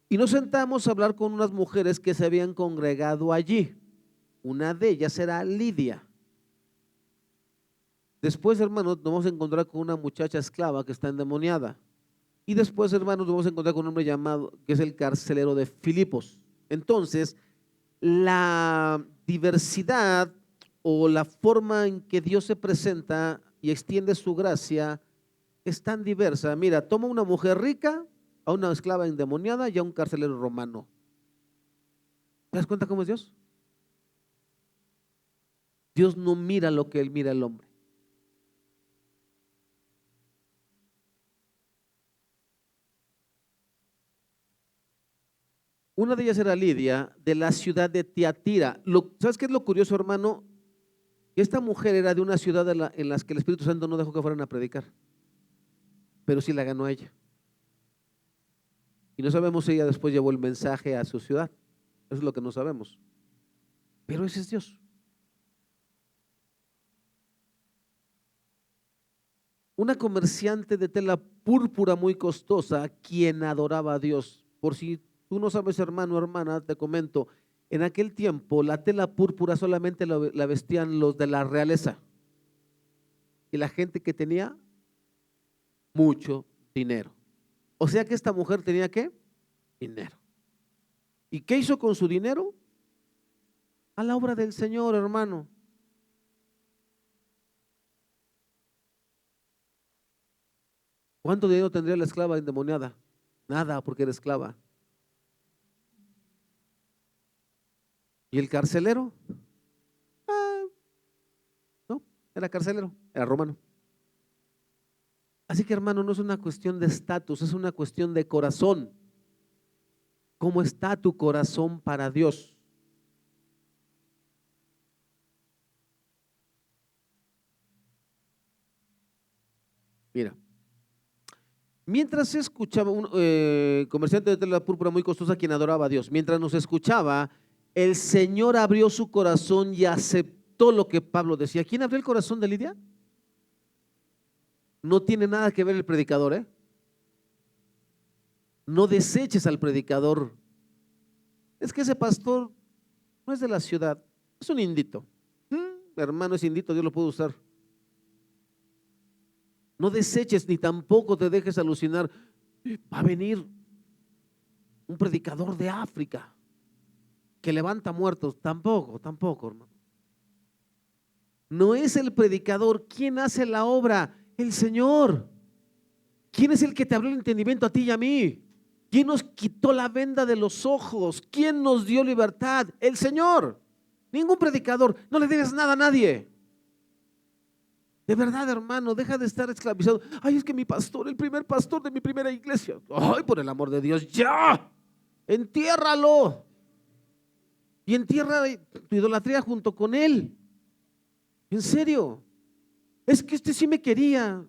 Y nos sentamos a hablar con unas mujeres que se habían congregado allí. Una de ellas era Lidia. Después, hermanos, nos vamos a encontrar con una muchacha esclava que está endemoniada. Y después, hermanos, nos vamos a encontrar con un hombre llamado, que es el carcelero de Filipos. Entonces, la diversidad o la forma en que Dios se presenta y extiende su gracia es tan diversa. Mira, toma una mujer rica, a una esclava endemoniada y a un carcelero romano. ¿Te das cuenta cómo es Dios? Dios no mira lo que él mira al hombre. Una de ellas era Lidia, de la ciudad de Tiatira. ¿Sabes qué es lo curioso, hermano? Esta mujer era de una ciudad en las que el Espíritu Santo no dejó que fueran a predicar, pero sí la ganó a ella. Y no sabemos si ella después llevó el mensaje a su ciudad. Eso es lo que no sabemos. Pero ese es Dios. Una comerciante de tela púrpura muy costosa, quien adoraba a Dios. Por si tú no sabes, hermano o hermana, te comento, en aquel tiempo la tela púrpura solamente la vestían los de la realeza y la gente que tenía mucho dinero. O sea que esta mujer tenía ¿qué? Dinero. ¿Y qué hizo con su dinero? A la obra del Señor, hermano. ¿Cuánto dinero tendría la esclava endemoniada? Nada, porque era esclava. ¿Y el carcelero? No, era carcelero, era romano. Así que, hermano, no es una cuestión de estatus, es una cuestión de corazón. ¿Cómo está tu corazón para Dios? Mira, mientras se escuchaba un comerciante de tela púrpura muy costosa quien adoraba a Dios, mientras nos escuchaba, el Señor abrió su corazón y aceptó lo que Pablo decía. ¿Quién abrió el corazón de Lidia? No tiene nada que ver el predicador, ¿eh? No deseches al predicador. Es que ese pastor no es de la ciudad, es un indito. Hermano, es indito, Dios lo puede usar. No deseches ni tampoco te dejes alucinar. Va a venir un predicador de África que levanta muertos. Tampoco, hermano. No es el predicador. ¿Quién hace la obra? El Señor. ¿Quién es el que te abrió el entendimiento a ti y a mí? ¿Quién nos quitó la venda de los ojos? ¿Quién nos dio libertad? El Señor. Ningún predicador. No le debes nada a nadie. De verdad, hermano, deja de estar esclavizado. Ay, es que mi pastor, el primer pastor de mi primera iglesia. Ay, por el amor de Dios, ya. Entiérralo. Y entierra tu idolatría junto con él. En serio. Es que este sí me quería.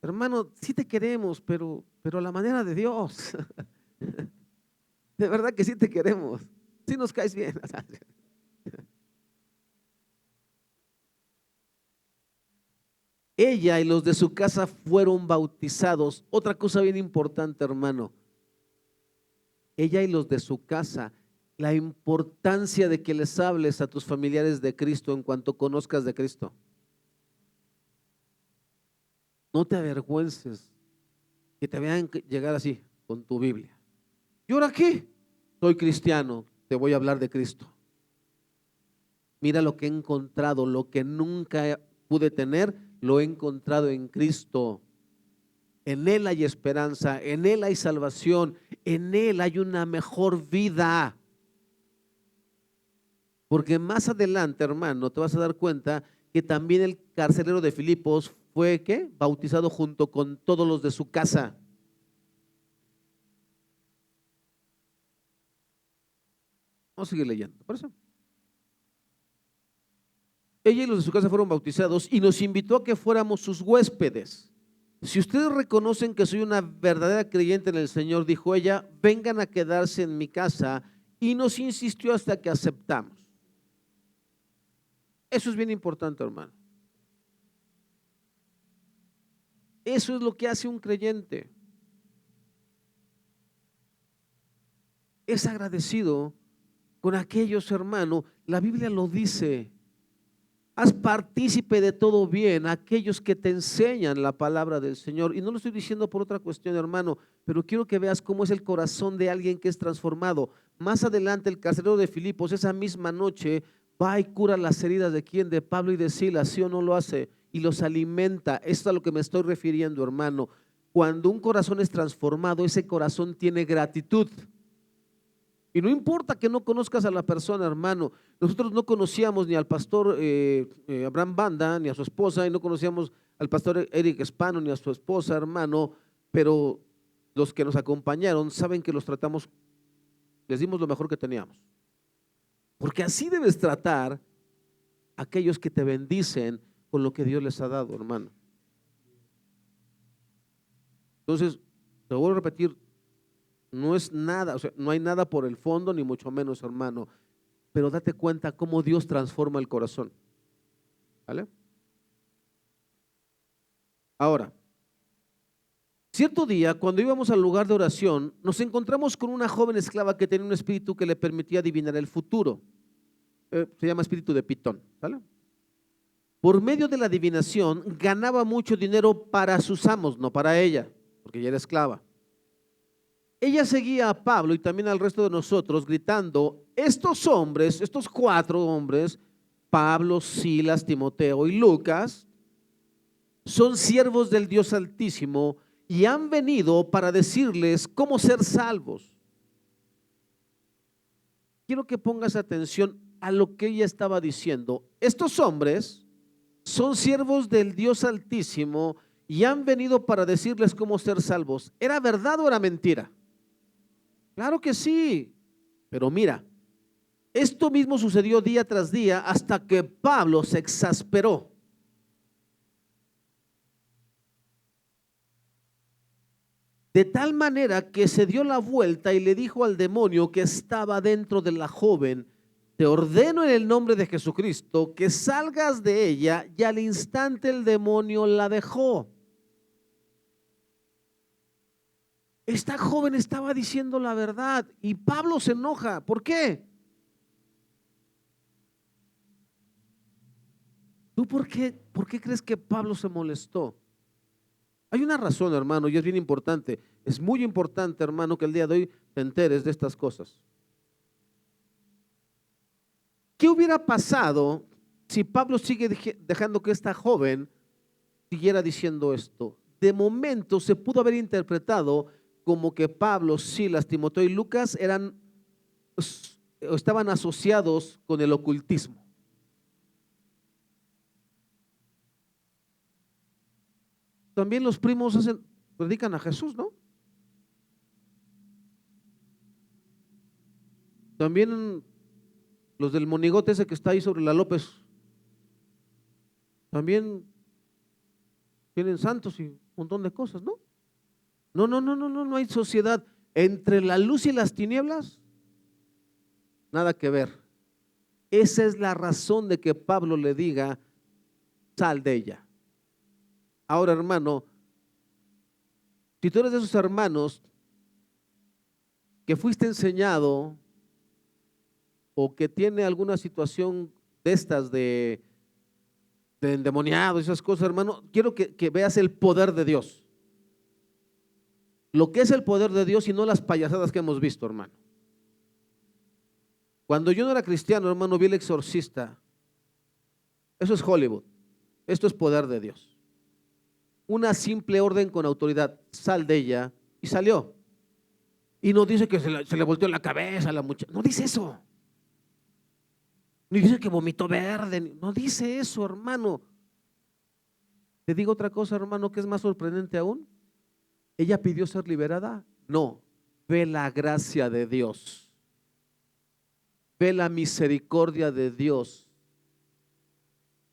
Hermano, sí te queremos, pero a la manera de Dios. De verdad que sí te queremos. Sí nos caes bien. Ella y los de su casa fueron bautizados. Otra cosa bien importante, hermano. Ella y los de su casa, la importancia de que les hables a tus familiares de Cristo en cuanto conozcas de Cristo. No te avergüences que te vean llegar así con tu Biblia. ¿Y ahora qué? Soy cristiano, te voy a hablar de Cristo. Mira lo que he encontrado, lo que nunca pude tener, lo he encontrado en Cristo. En Él hay esperanza, en Él hay salvación, en Él hay una mejor vida. Porque más adelante, hermano, te vas a dar cuenta que también el carcelero de Filipos fue, ¿qué? Bautizado junto con todos los de su casa. Vamos a seguir leyendo, por eso. Ella y los de su casa fueron bautizados y nos invitó a que fuéramos sus huéspedes. Si ustedes reconocen que soy una verdadera creyente en el Señor, dijo ella, vengan a quedarse en mi casa, y nos insistió hasta que aceptamos. Eso es bien importante, hermano. Eso es lo que hace un creyente. Es agradecido con aquellos, hermano. La Biblia lo dice. Haz partícipe de todo bien a aquellos que te enseñan la palabra del Señor. Y no lo estoy diciendo por otra cuestión, hermano, pero quiero que veas cómo es el corazón de alguien que es transformado. Más adelante el carcelero de Filipos, esa misma noche, va y cura las heridas de quién, de Pablo y de Silas, ¿sí o no lo hace? Y los alimenta. Esto es a lo que me estoy refiriendo, hermano. Cuando un corazón es transformado, ese corazón tiene gratitud. Y no importa que no conozcas a la persona, hermano. Nosotros no conocíamos ni al pastor Abraham Banda, ni a su esposa, y no conocíamos al pastor Eric Espano, ni a su esposa, hermano, pero los que nos acompañaron saben que los tratamos, les dimos lo mejor que teníamos. Porque así debes tratar a aquellos que te bendicen con lo que Dios les ha dado, hermano. Entonces, te voy a repetir, no es nada, o sea, no hay nada por el fondo, ni mucho menos, hermano, pero date cuenta cómo Dios transforma el corazón. ¿Vale? Ahora, cierto día, cuando íbamos al lugar de oración, nos encontramos con una joven esclava que tenía un espíritu que le permitía adivinar el futuro. Se llama espíritu de Pitón. ¿Vale? Por medio de la adivinación, ganaba mucho dinero para sus amos, no para ella, porque ella era esclava. Ella seguía a Pablo y también al resto de nosotros gritando, estos hombres, estos 4 hombres, Pablo, Silas, Timoteo y Lucas, son siervos del Dios Altísimo y han venido para decirles cómo ser salvos. Quiero que pongas atención a lo que ella estaba diciendo. Estos hombres son siervos del Dios Altísimo y han venido para decirles cómo ser salvos. ¿Era verdad o era mentira? Claro que sí, pero mira, esto mismo sucedió día tras día hasta que Pablo se exasperó. De tal manera que se dio la vuelta y le dijo al demonio que estaba dentro de la joven, te ordeno en el nombre de Jesucristo que salgas de ella, y al instante el demonio la dejó. Esta joven estaba diciendo la verdad y Pablo se enoja. ¿Por qué? ¿Tú por qué crees que Pablo se molestó? Hay una razón, hermano, y es bien importante. Es muy importante, hermano, que el día de hoy te enteres de estas cosas. ¿Qué hubiera pasado si Pablo sigue dejando que esta joven siguiera diciendo esto? De momento se pudo haber interpretado como que Pablo, Silas, Timoteo y Lucas estaban asociados con el ocultismo. También los primos predican a Jesús, ¿no? También los del monigote ese que está ahí sobre la López, también tienen santos y un montón de cosas, ¿no? No hay sociedad entre la luz y las tinieblas, nada que ver. Esa es la razón de que Pablo le diga, sal de ella. Ahora, hermano, si tú eres de esos hermanos que fuiste enseñado o que tiene alguna situación de estas de endemoniado, esas cosas, hermano, quiero que veas el poder de Dios. Lo que es el poder de Dios y no las payasadas que hemos visto, hermano. Cuando yo no era cristiano, hermano, vi El Exorcista. Eso es Hollywood. Esto es poder de Dios. Una simple orden con autoridad. Sal de ella y salió. Y no dice que se le volteó la cabeza a la muchacha. No dice eso. Ni dice que vomitó verde. No dice eso, hermano. Te digo otra cosa, hermano, que es más sorprendente aún. ¿Ella pidió ser liberada? No. Ve la gracia de Dios. Ve la misericordia de Dios.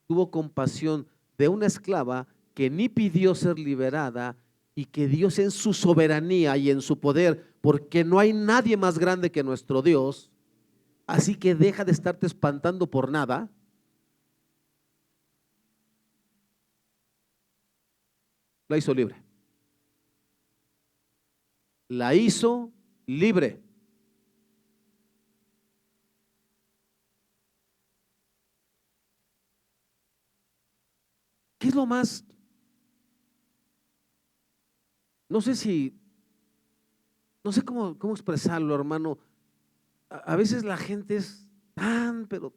Tuvo compasión de una esclava que ni pidió ser liberada y que Dios en su soberanía y en su poder, porque no hay nadie más grande que nuestro Dios, así que deja de estarte espantando por nada. La hizo libre. La hizo libre. ¿Qué es lo más? No sé si, no sé cómo expresarlo, hermano. A veces la gente es pero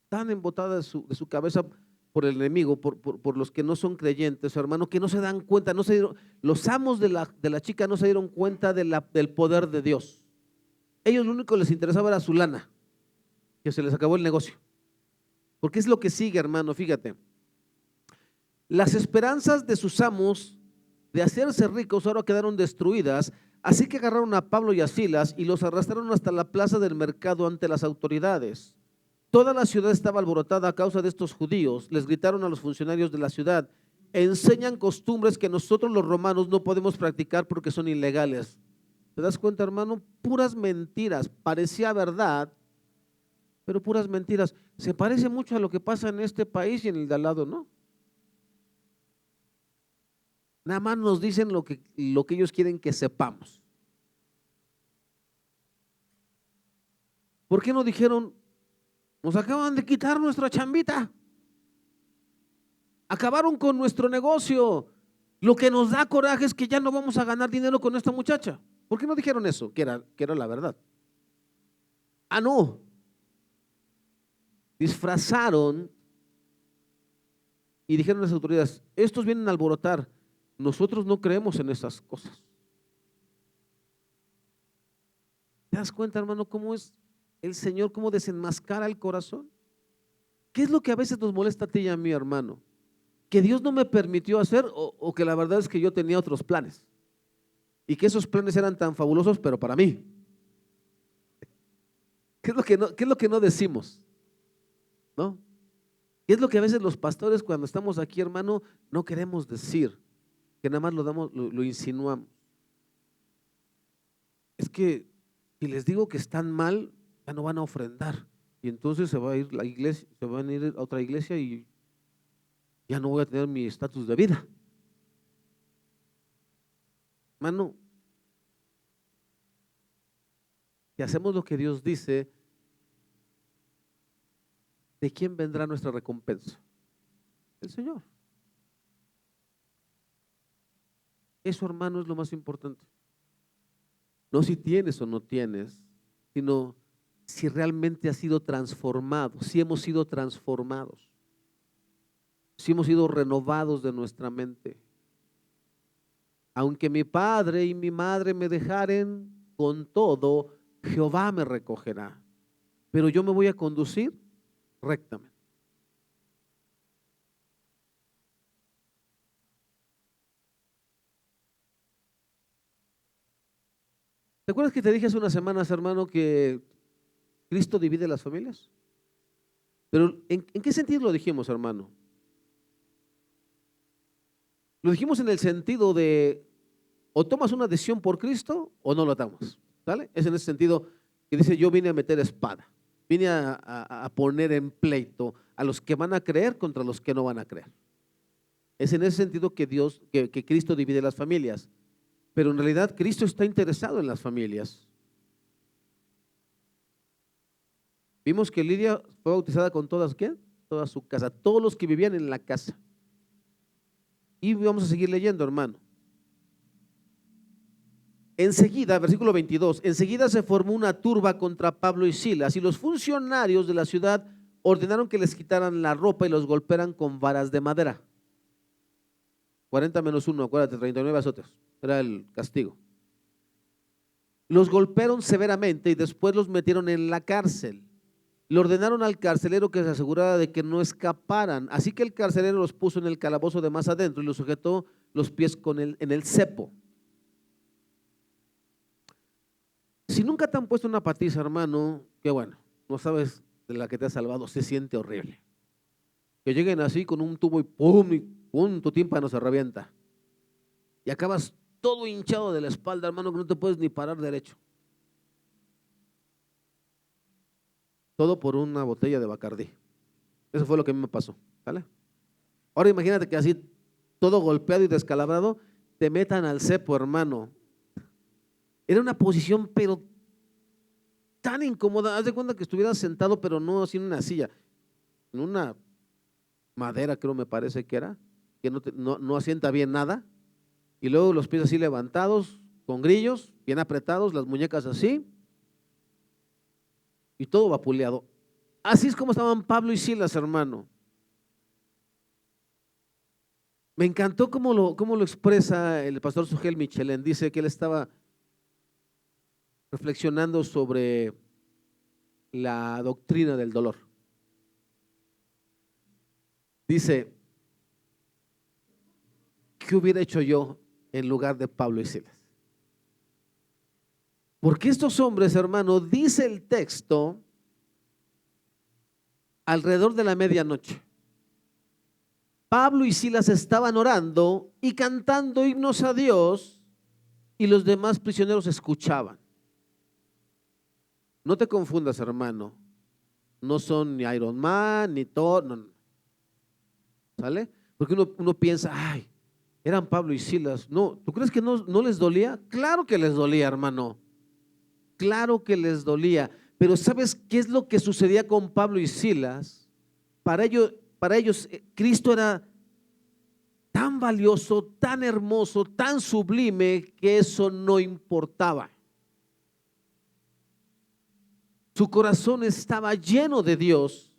tan embotada de su cabeza por el enemigo, por los que no son creyentes, hermano, que no se dan cuenta, los amos de la chica no se dieron cuenta del poder de Dios. Ellos lo único que les interesaba era su lana, que se les acabó el negocio. Porque es lo que sigue, hermano, fíjate. Las esperanzas de sus amos de hacerse ricos ahora quedaron destruidas, así que agarraron a Pablo y a Silas y los arrastraron hasta la plaza del mercado ante las autoridades. Toda la ciudad estaba alborotada a causa de estos judíos. Les gritaron a los funcionarios de la ciudad: enseñan costumbres que nosotros los romanos no podemos practicar porque son ilegales. ¿Te das cuenta, hermano? Puras mentiras. Parecía verdad, pero puras mentiras. Se parece mucho a lo que pasa en este país y en el de al lado, ¿no? Nada más nos dicen lo que ellos quieren que sepamos. ¿Por qué no dijeron: nos acaban de quitar nuestra chambita, acabaron con nuestro negocio, lo que nos da coraje es que ya no vamos a ganar dinero con esta muchacha? ¿Por qué no dijeron eso? Que era la verdad. No. Disfrazaron y dijeron a las autoridades: estos vienen a alborotar. Nosotros no creemos en esas cosas. ¿Te das cuenta, hermano, cómo es el Señor, cómo desenmascara el corazón? ¿Qué es lo que a veces nos molesta a ti y a mí, hermano? Que Dios no me permitió hacer, o que la verdad es que yo tenía otros planes y que esos planes eran tan fabulosos, pero para mí. ¿Qué es lo que no decimos? ¿No? ¿Qué es lo que a veces los pastores, cuando estamos aquí, hermano, no queremos decir? Que nada más lo insinuamos. Es que si les digo que están mal, ya no van a ofrendar. Y entonces se va a ir la iglesia, se van a ir a otra iglesia y ya no voy a tener mi estatus de vida. Hermano, si hacemos lo que Dios dice, ¿de quién vendrá nuestra recompensa? El Señor. Eso, hermano, es lo más importante. No si tienes o no tienes, sino si realmente has sido transformado, si hemos sido transformados, si hemos sido renovados de nuestra mente. Aunque mi padre y mi madre me dejaren, con todo, Jehová me recogerá. Pero yo me voy a conducir rectamente. ¿Te acuerdas que te dije hace unas semanas, hermano, que Cristo divide las familias? Pero ¿en qué sentido lo dijimos, hermano? Lo dijimos en el sentido de: o tomas una decisión por Cristo o no lo tomas. ¿Sale? Es en ese sentido que dice: yo vine a meter espada, vine a poner en pleito a los que van a creer contra los que no van a creer. Es en ese sentido que que Cristo divide las familias. Pero en realidad Cristo está interesado en las familias. Vimos que Lidia fue bautizada con todas, ¿qué? Toda su casa, todos los que vivían en la casa. Y vamos a seguir leyendo, hermano. Enseguida, versículo 22, enseguida se formó una turba contra Pablo y Silas, y los funcionarios de la ciudad ordenaron que les quitaran la ropa y los golpearan con varas de madera. 40 menos 1, acuérdate, 39 azotes, era el castigo. Los golpearon severamente y después los metieron en la cárcel. Le ordenaron al carcelero que se asegurara de que no escaparan, así que el carcelero los puso en el calabozo de más adentro y los sujetó los pies en el cepo. Si nunca te han puesto una patiza, hermano, qué bueno, no sabes de la que te has salvado, se siente horrible. Que lleguen así con un tubo y pum, tu tímpano se revienta. Y acabas todo hinchado de la espalda, hermano, que no te puedes ni parar derecho. Todo por una botella de Bacardí. Eso fue lo que a mí me pasó, ¿vale? Ahora imagínate que así, todo golpeado y descalabrado, te metan al cepo, hermano. Era una posición, pero tan incómoda. Haz de cuenta que estuvieras sentado, pero no así en una silla, en una madera, creo me parece que era, que no asienta bien nada. Y luego los pies así levantados, con grillos, bien apretados, las muñecas así, y todo vapuleado. Así es como estaban Pablo y Silas, hermano. Me encantó cómo lo expresa el pastor Sugel Michelén. Dice que él estaba reflexionando sobre la doctrina del dolor. Dice, ¿qué hubiera hecho yo en lugar de Pablo y Silas? Porque estos hombres, hermano, dice el texto, alrededor de la medianoche, Pablo y Silas estaban orando y cantando himnos a Dios y los demás prisioneros escuchaban. No te confundas, hermano. No son ni Iron Man, ni Thor, no. ¿Sale? Porque uno piensa, ay, eran Pablo y Silas. No, ¿tú crees que no les dolía? Claro que les dolía, hermano. Claro que les dolía. Pero ¿sabes qué es lo que sucedía con Pablo y Silas? Para ellos Cristo era tan valioso, tan hermoso, tan sublime, que eso no importaba. Su corazón estaba lleno de Dios.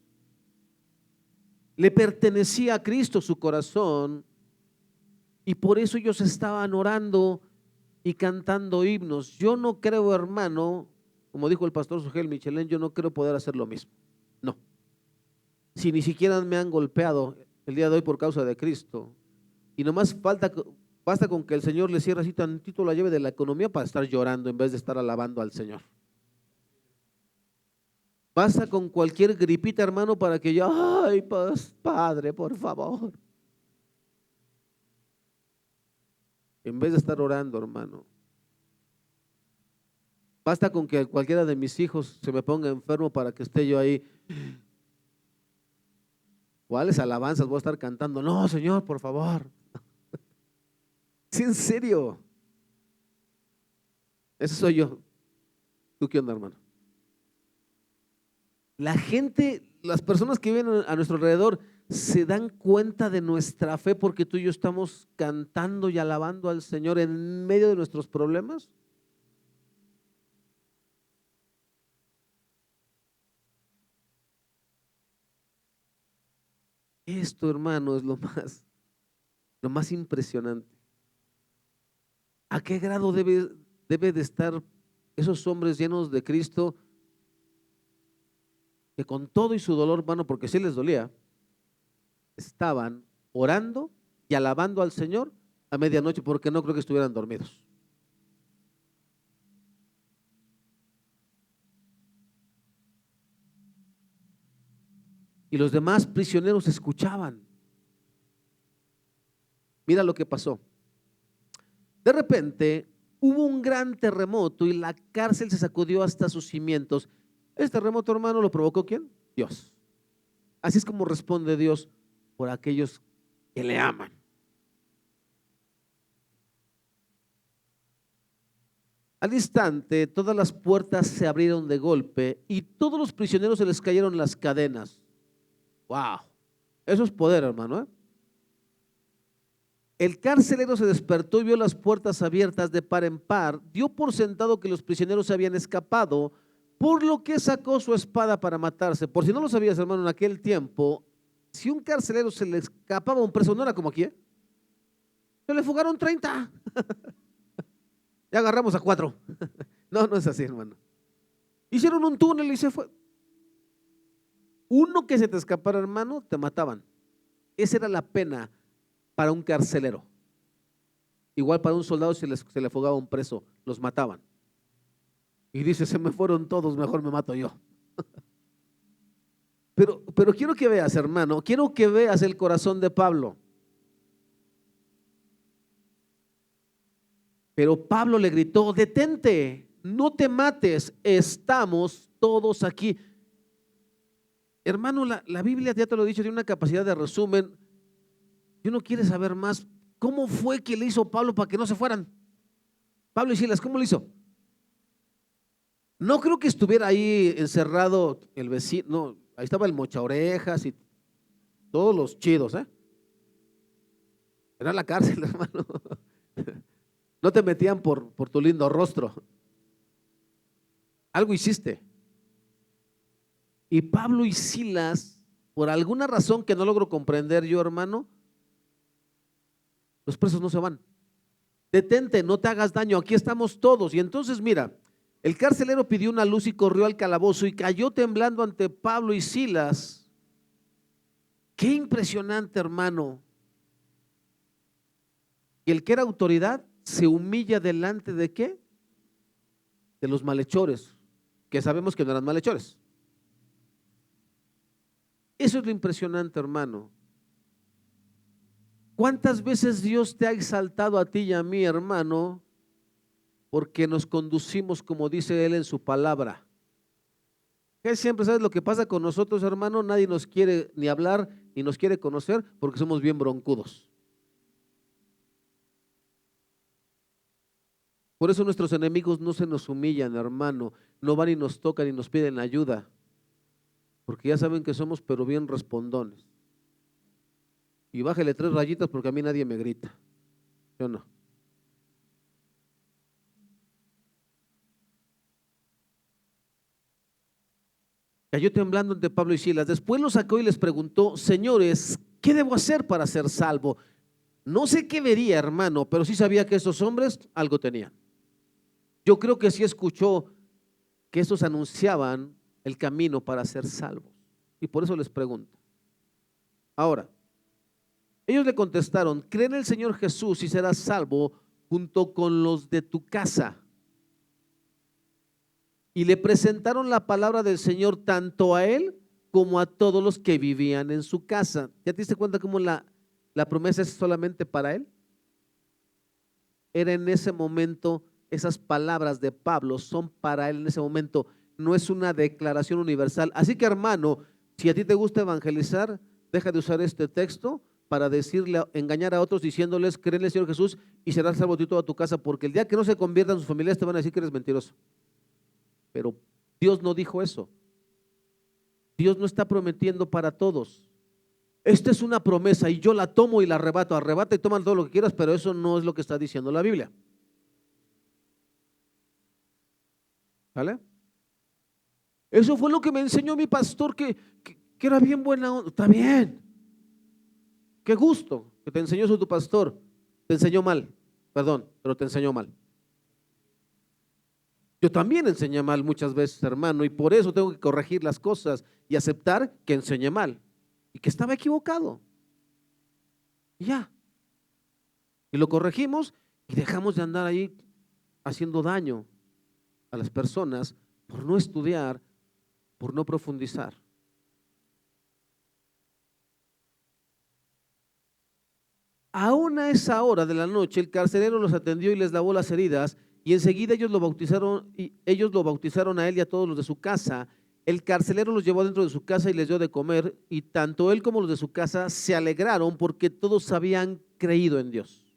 Le pertenecía a Cristo su corazón. Y por eso ellos estaban orando y cantando himnos. Yo no creo, hermano, como dijo el pastor Sugel Michelén, yo no creo poder hacer lo mismo. No. Si ni siquiera me han golpeado el día de hoy por causa de Cristo, y nomás basta con que el Señor le cierre así tantito la llave de la economía para estar llorando en vez de estar alabando al Señor. Basta con cualquier gripita, hermano, para que yo, ay, pues, Padre, por favor. En vez de estar orando, hermano. Basta con que cualquiera de mis hijos se me ponga enfermo para que esté yo ahí. ¿Cuáles alabanzas voy a estar cantando? No, Señor, por favor. Sí, en serio. Ese soy yo. ¿Tú qué onda, hermano? La gente, las personas que viven a nuestro alrededor se dan cuenta de nuestra fe porque tú y yo estamos cantando y alabando al Señor en medio de nuestros problemas. Esto, hermano, es lo más impresionante. ¿A qué grado debe de estar esos hombres llenos de Cristo que con todo y su dolor, hermano, porque sí les dolía, estaban orando y alabando al Señor a medianoche, porque no creo que estuvieran dormidos? Y los demás prisioneros escuchaban. Mira lo que pasó. De repente hubo un gran terremoto y la cárcel se sacudió hasta sus cimientos. Este terremoto, hermano, ¿lo provocó quién? Dios. Así es como responde Dios por aquellos que le aman. Al instante, todas las puertas se abrieron de golpe y todos los prisioneros se les cayeron las cadenas. ¡Wow! Eso es poder, hermano, ¿eh? El carcelero se despertó y vio las puertas abiertas de par en par. Dio por sentado que los prisioneros se habían escapado, por lo que sacó su espada para matarse. Por si no lo sabías, hermano, en aquel tiempo, si un carcelero se le escapaba a un preso, no era como aquí, ¿eh? Se le fugaron 30. Ya agarramos a 4. No, no es así, hermano. Hicieron un túnel y se fue. Uno que se te escapara, hermano, te mataban. Esa era la pena para un carcelero. Igual para un soldado se le fugaba un preso, los mataban. Y dice, se me fueron todos, mejor me mato yo. Pero quiero que veas, hermano, quiero que veas el corazón de Pablo. Pero Pablo le gritó, detente, no te mates, estamos todos aquí. Hermano, la Biblia, ya te lo he dicho, tiene una capacidad de resumen. Si uno quiere saber más, ¿cómo fue que le hizo Pablo para que no se fueran? Pablo y Silas, ¿cómo le hizo? No creo que estuviera ahí encerrado el vecino, no, ahí estaba el mocha orejas y todos los chidos, ¿eh? Era la cárcel, hermano. No te metían por tu lindo rostro. Algo hiciste. Y Pablo y Silas, por alguna razón que no logro comprender yo, hermano, los presos no se van. Detente, no te hagas daño, aquí estamos todos. Y entonces mira, el carcelero pidió una luz y corrió al calabozo y cayó temblando ante Pablo y Silas. Qué impresionante, hermano. Y el que era autoridad se humilla delante de ¿qué? De los malhechores, que sabemos que no eran malhechores. Eso es lo impresionante, hermano. ¿Cuántas veces Dios te ha exaltado a ti y a mí, hermano, porque nos conducimos como dice Él en su palabra? Que siempre sabes lo que pasa con nosotros, hermano, nadie nos quiere ni hablar ni nos quiere conocer porque somos bien broncudos. Por eso nuestros enemigos no se nos humillan, hermano, no van y nos tocan y nos piden ayuda, porque ya saben que somos pero bien respondones. Y bájale 3 rayitas porque a mí nadie me grita. Yo no. Cayó temblando ante Pablo y Silas. Después los sacó y les preguntó, señores, ¿qué debo hacer para ser salvo? No sé qué vería, hermano, pero sí sabía que esos hombres algo tenían. Yo creo que sí escuchó que estos anunciaban el camino para ser salvos. Y por eso les pregunto. Ahora, ellos le contestaron, cree en el Señor Jesús y serás salvo junto con los de tu casa. Y le presentaron la palabra del Señor tanto a él como a todos los que vivían en su casa. ¿Ya te diste cuenta cómo la promesa es solamente para él? Era en ese momento, esas palabras de Pablo son para él en ese momento, no es una declaración universal. Así que, hermano, si a ti te gusta evangelizar, deja de usar este texto para decirle, engañar a otros diciéndoles, cree en el Señor Jesús y serás salvo tú y toda tu casa, porque el día que no se conviertan sus familias te van a decir que eres mentiroso. Pero Dios no dijo eso. Dios no está prometiendo para todos. Esta es una promesa y yo la tomo y la arrebato. Arrebata y toma todo lo que quieras, pero eso no es lo que está diciendo la Biblia. ¿Vale? Eso fue lo que me enseñó mi pastor, que era bien buena onda. Está bien. Qué gusto que te enseñó eso tu pastor. Te enseñó mal, perdón, pero te enseñó mal. Yo también enseñé mal muchas veces, hermano, y por eso tengo que corregir las cosas y aceptar que enseñé mal y que estaba equivocado. Y ya. Y lo corregimos y dejamos de andar ahí haciendo daño a las personas por no estudiar, por no profundizar. Aún a esa hora de la noche, el carcelero los atendió y les lavó las heridas, y enseguida ellos lo bautizaron a él y a todos los de su casa. El carcelero los llevó dentro de su casa y les dio de comer, y tanto él como los de su casa se alegraron porque todos habían creído en Dios.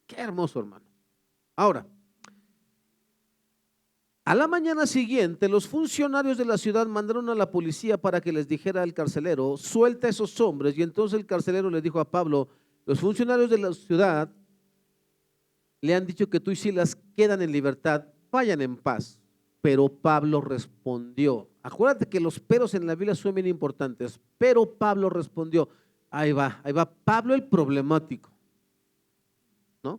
Qué hermoso, hermano. Ahora, A la mañana siguiente, los funcionarios de la ciudad mandaron a la policía para que les dijera al carcelero: suelta a esos hombres. Y entonces el carcelero le dijo a Pablo: los funcionarios de la ciudad le han dicho que tú y Silas quedan en libertad, vayan en paz. Pero Pablo respondió, acuérdate que los peros en la Biblia son bien importantes, pero Pablo respondió, ahí va Pablo el problemático, ¿no?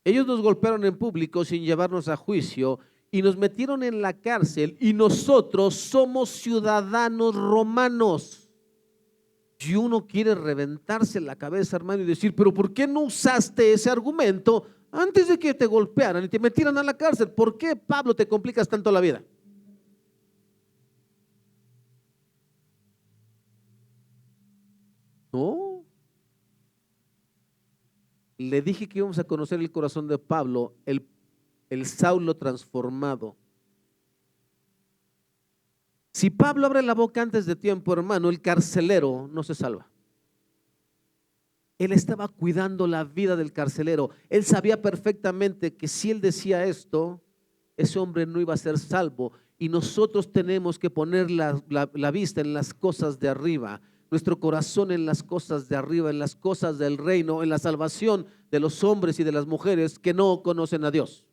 Ellos nos golpearon en público sin llevarnos a juicio y nos metieron en la cárcel, y nosotros somos ciudadanos romanos. Si uno quiere reventarse la cabeza, hermano, y decir: pero ¿por qué no usaste ese argumento antes de que te golpearan y te metieran a la cárcel? ¿Por qué, Pablo, te complicas tanto la vida? No. Le dije que íbamos a conocer el corazón de Pablo, el Saulo transformado. Si Pablo abre la boca antes de tiempo, hermano, el carcelero no se salva. Él estaba cuidando la vida del carcelero. Él sabía perfectamente que si él decía esto, ese hombre no iba a ser salvo. Y nosotros tenemos que poner la vista en las cosas de arriba, nuestro corazón en las cosas de arriba, en las cosas del reino, en la salvación de los hombres y de las mujeres que no conocen a Dios.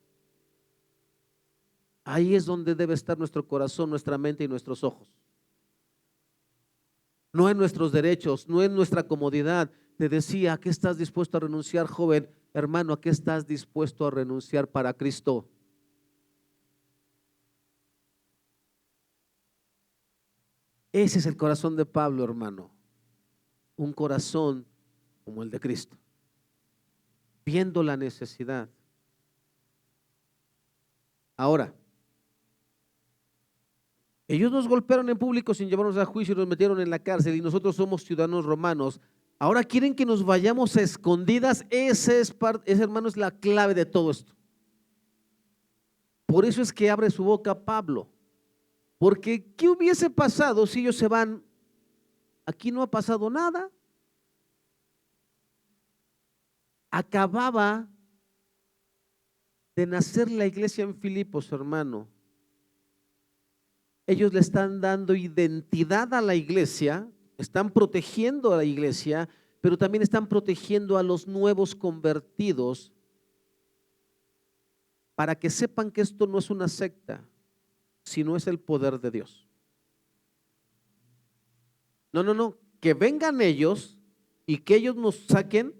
Ahí es donde debe estar nuestro corazón, nuestra mente y nuestros ojos. No en nuestros derechos, no en nuestra comodidad. Te decía: ¿a qué estás dispuesto a renunciar, joven? Hermano, ¿a qué estás dispuesto a renunciar para Cristo? Ese es el corazón de Pablo, hermano. Un corazón como el de Cristo, viendo la necesidad. Ahora, ellos nos golpearon en público sin llevarnos a juicio y nos metieron en la cárcel, y nosotros somos ciudadanos romanos. Ahora quieren que nos vayamos a escondidas. Ese, hermano, es la clave de todo esto. Por eso es que abre su boca Pablo. Porque ¿qué hubiese pasado si ellos se van? Aquí no ha pasado nada. Acababa de nacer la iglesia en Filipos, hermano. Ellos le están dando identidad a la iglesia, están protegiendo a la iglesia, pero también están protegiendo a los nuevos convertidos para que sepan que esto no es una secta, sino es el poder de Dios. No, que vengan ellos y que ellos nos saquen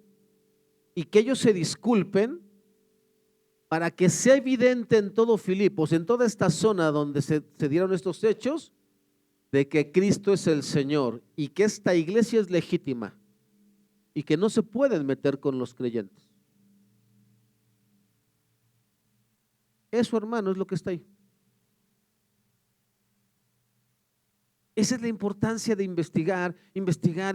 y que ellos se disculpen, para que sea evidente en todo Filipos, en toda esta zona donde se dieron estos hechos, de que Cristo es el Señor y que esta iglesia es legítima y que no se pueden meter con los creyentes. Eso, hermano, es lo que está ahí. Esa es la importancia de investigar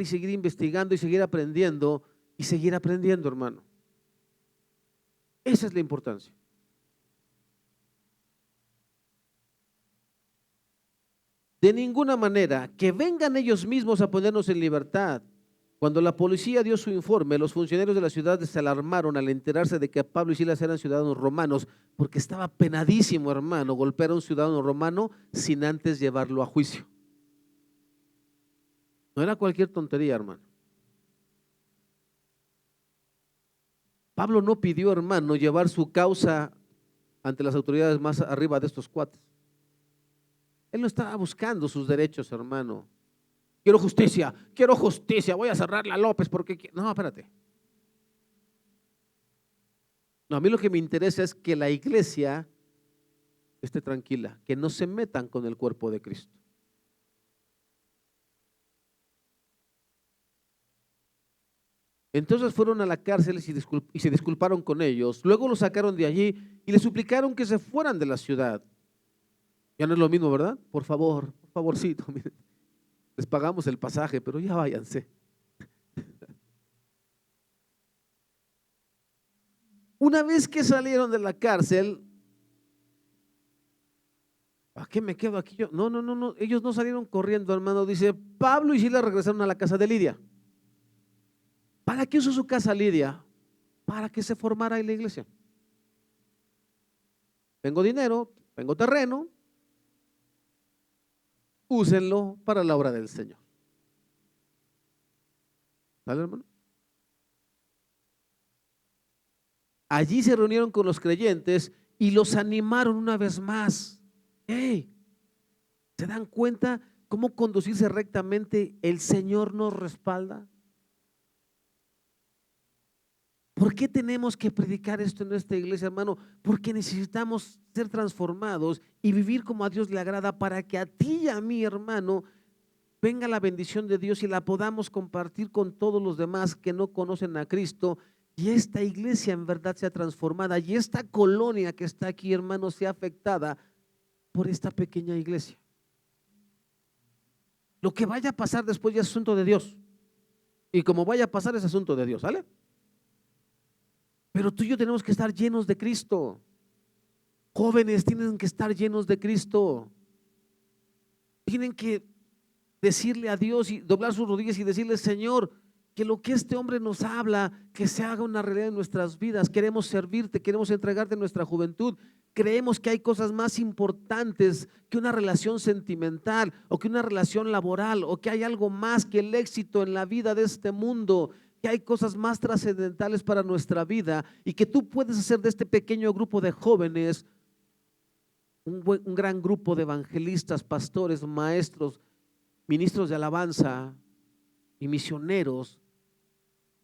y seguir investigando y seguir aprendiendo y seguir aprendiendo, hermano. Esa es la importancia. De ninguna manera que vengan ellos mismos a ponernos en libertad. Cuando la policía dio su informe, los funcionarios de la ciudad se alarmaron al enterarse de que Pablo y Silas eran ciudadanos romanos, porque estaba penadísimo, hermano, golpear a un ciudadano romano sin antes llevarlo a juicio. No era cualquier tontería, hermano. Pablo no pidió, hermano, llevar su causa ante las autoridades más arriba de estos cuates. Él no estaba buscando sus derechos, hermano. Quiero justicia, voy a cerrarla a López porque... No, espérate. No, a mí lo que me interesa es que la iglesia esté tranquila, que no se metan con el cuerpo de Cristo. Entonces fueron a la cárcel y se disculparon con ellos. Luego los sacaron de allí y les suplicaron que se fueran de la ciudad. Ya no es lo mismo, ¿verdad? Por favorcito, miren, les pagamos el pasaje, pero ya váyanse. Una vez que salieron de la cárcel, ¿a qué me quedo aquí yo? No, ellos no salieron corriendo, hermano. Dice: Pablo y Silas regresaron a la casa de Lidia. ¿Para qué usó su casa Lidia? Para que se formara en la iglesia. Tengo dinero, tengo terreno, úsenlo para la obra del Señor. ¿Sale, hermano? Allí se reunieron con los creyentes y los animaron una vez más. Hey, ¿se dan cuenta cómo conducirse rectamente? El Señor nos respalda. ¿Por qué tenemos que predicar esto en nuestra iglesia, hermano? Porque necesitamos ser transformados y vivir como a Dios le agrada para que a ti y a mí, hermano, venga la bendición de Dios y la podamos compartir con todos los demás que no conocen a Cristo, y esta iglesia en verdad sea transformada, y esta colonia que está aquí, hermano, sea afectada por esta pequeña iglesia. Lo que vaya a pasar después ya es asunto de Dios, y como vaya a pasar es asunto de Dios, ¿sale? Pero tú y yo tenemos que estar llenos de Cristo. Jóvenes tienen que estar llenos de Cristo. Tienen que decirle a Dios y doblar sus rodillas y decirle: Señor, que lo que este hombre nos habla, que se haga una realidad en nuestras vidas. Queremos servirte, queremos entregarte nuestra juventud. Creemos que hay cosas más importantes que una relación sentimental o que una relación laboral, o que hay algo más que el éxito en la vida de este mundo, que hay cosas más trascendentales para nuestra vida, y que tú puedes hacer de este pequeño grupo de jóvenes un gran grupo de evangelistas, pastores, maestros, ministros de alabanza y misioneros,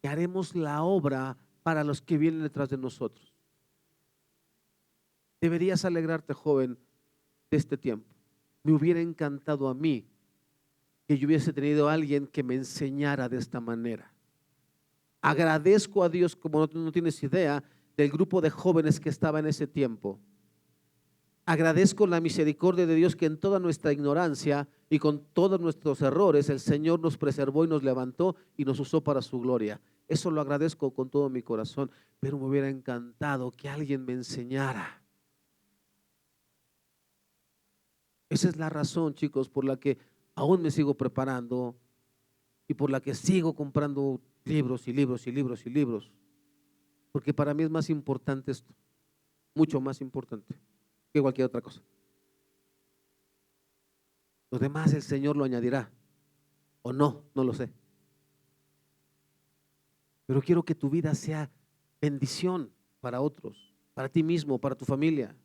que haremos la obra para los que vienen detrás de nosotros. Deberías alegrarte, joven, de este tiempo. Me hubiera encantado a mí que yo hubiese tenido a alguien que me enseñara de esta manera. Agradezco a Dios, como no tienes idea, del grupo de jóvenes que estaba en ese tiempo. Agradezco la misericordia de Dios, que en toda nuestra ignorancia y con todos nuestros errores el Señor nos preservó y nos levantó y nos usó para su gloria. Eso lo agradezco con todo mi corazón, pero me hubiera encantado que alguien me enseñara. Esa es la razón, chicos, por la que aún me sigo preparando y por la que sigo comprando libros y libros y libros y libros, porque para mí es más importante esto, mucho más importante que cualquier otra cosa. Lo demás el Señor lo añadirá, o no, no lo sé. Pero quiero que tu vida sea bendición para otros, para ti mismo, para tu familia.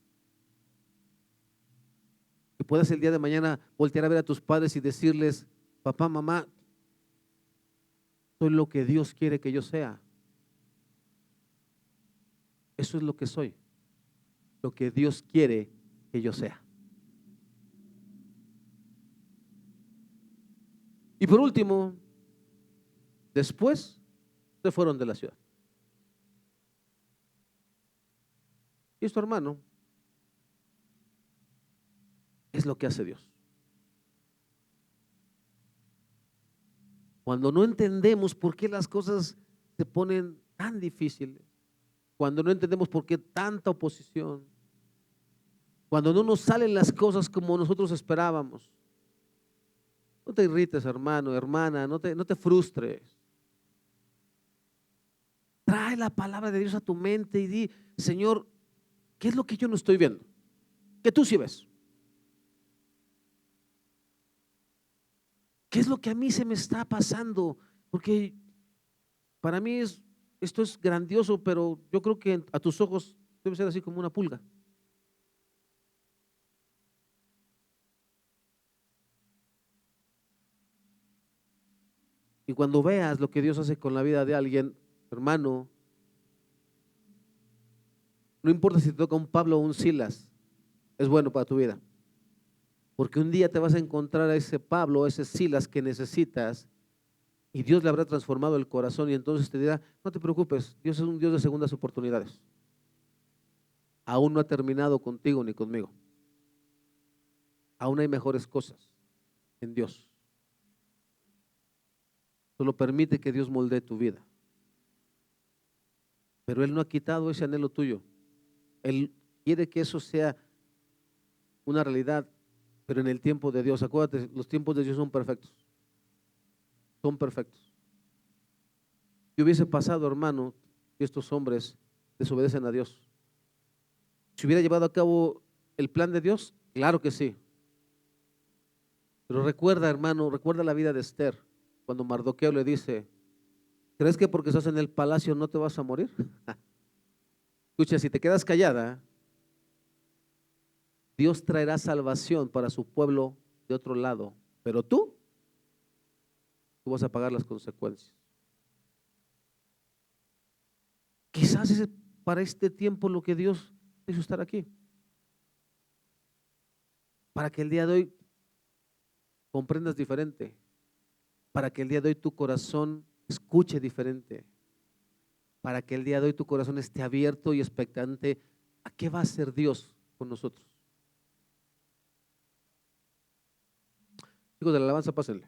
Que puedas el día de mañana voltear a ver a tus padres y decirles: papá, mamá, soy lo que Dios quiere que yo sea. Eso es lo que soy, lo que Dios quiere que yo sea. Y por último, después se fueron de la ciudad. Y esto, hermano, es lo que hace Dios. Cuando no entendemos por qué las cosas se ponen tan difíciles, cuando no entendemos por qué tanta oposición, cuando no nos salen las cosas como nosotros esperábamos, no te irrites, hermano, hermana, no te frustres. Trae la palabra de Dios a tu mente y di: Señor, ¿qué es lo que yo no estoy viendo? Que tú sí ves. ¿Qué es lo que a mí se me está pasando? Porque para mí esto es grandioso, pero yo creo que a tus ojos debe ser así como una pulga. Y cuando veas lo que Dios hace con la vida de alguien, hermano, no importa si te toca un Pablo o un Silas, es bueno para tu vida. Porque un día te vas a encontrar a ese Pablo, a ese Silas que necesitas, y Dios le habrá transformado el corazón, y entonces te dirá: no te preocupes, Dios es un Dios de segundas oportunidades. Aún no ha terminado contigo ni conmigo. Aún hay mejores cosas en Dios. Solo permite que Dios moldee tu vida. Pero Él no ha quitado ese anhelo tuyo. Él quiere que eso sea una realidad, pero en el tiempo de Dios. Acuérdate, los tiempos de Dios son perfectos. Son perfectos. ¿Qué hubiese pasado, hermano, que estos hombres desobedecen a Dios? ¿Se hubiera llevado a cabo el plan de Dios? Claro que sí. Pero recuerda, hermano, recuerda la vida de Esther, cuando Mardoqueo le dice, ¿crees que porque estás en el palacio no te vas a morir? Escucha, si te quedas callada, Dios traerá salvación para su pueblo de otro lado, pero tú vas a pagar las consecuencias. Quizás es para este tiempo lo que Dios hizo estar aquí, para que el día de hoy comprendas diferente, para que el día de hoy tu corazón escuche diferente, para que el día de hoy tu corazón esté abierto y expectante a qué va a hacer Dios con nosotros. Chicos de la alabanza, pásenle.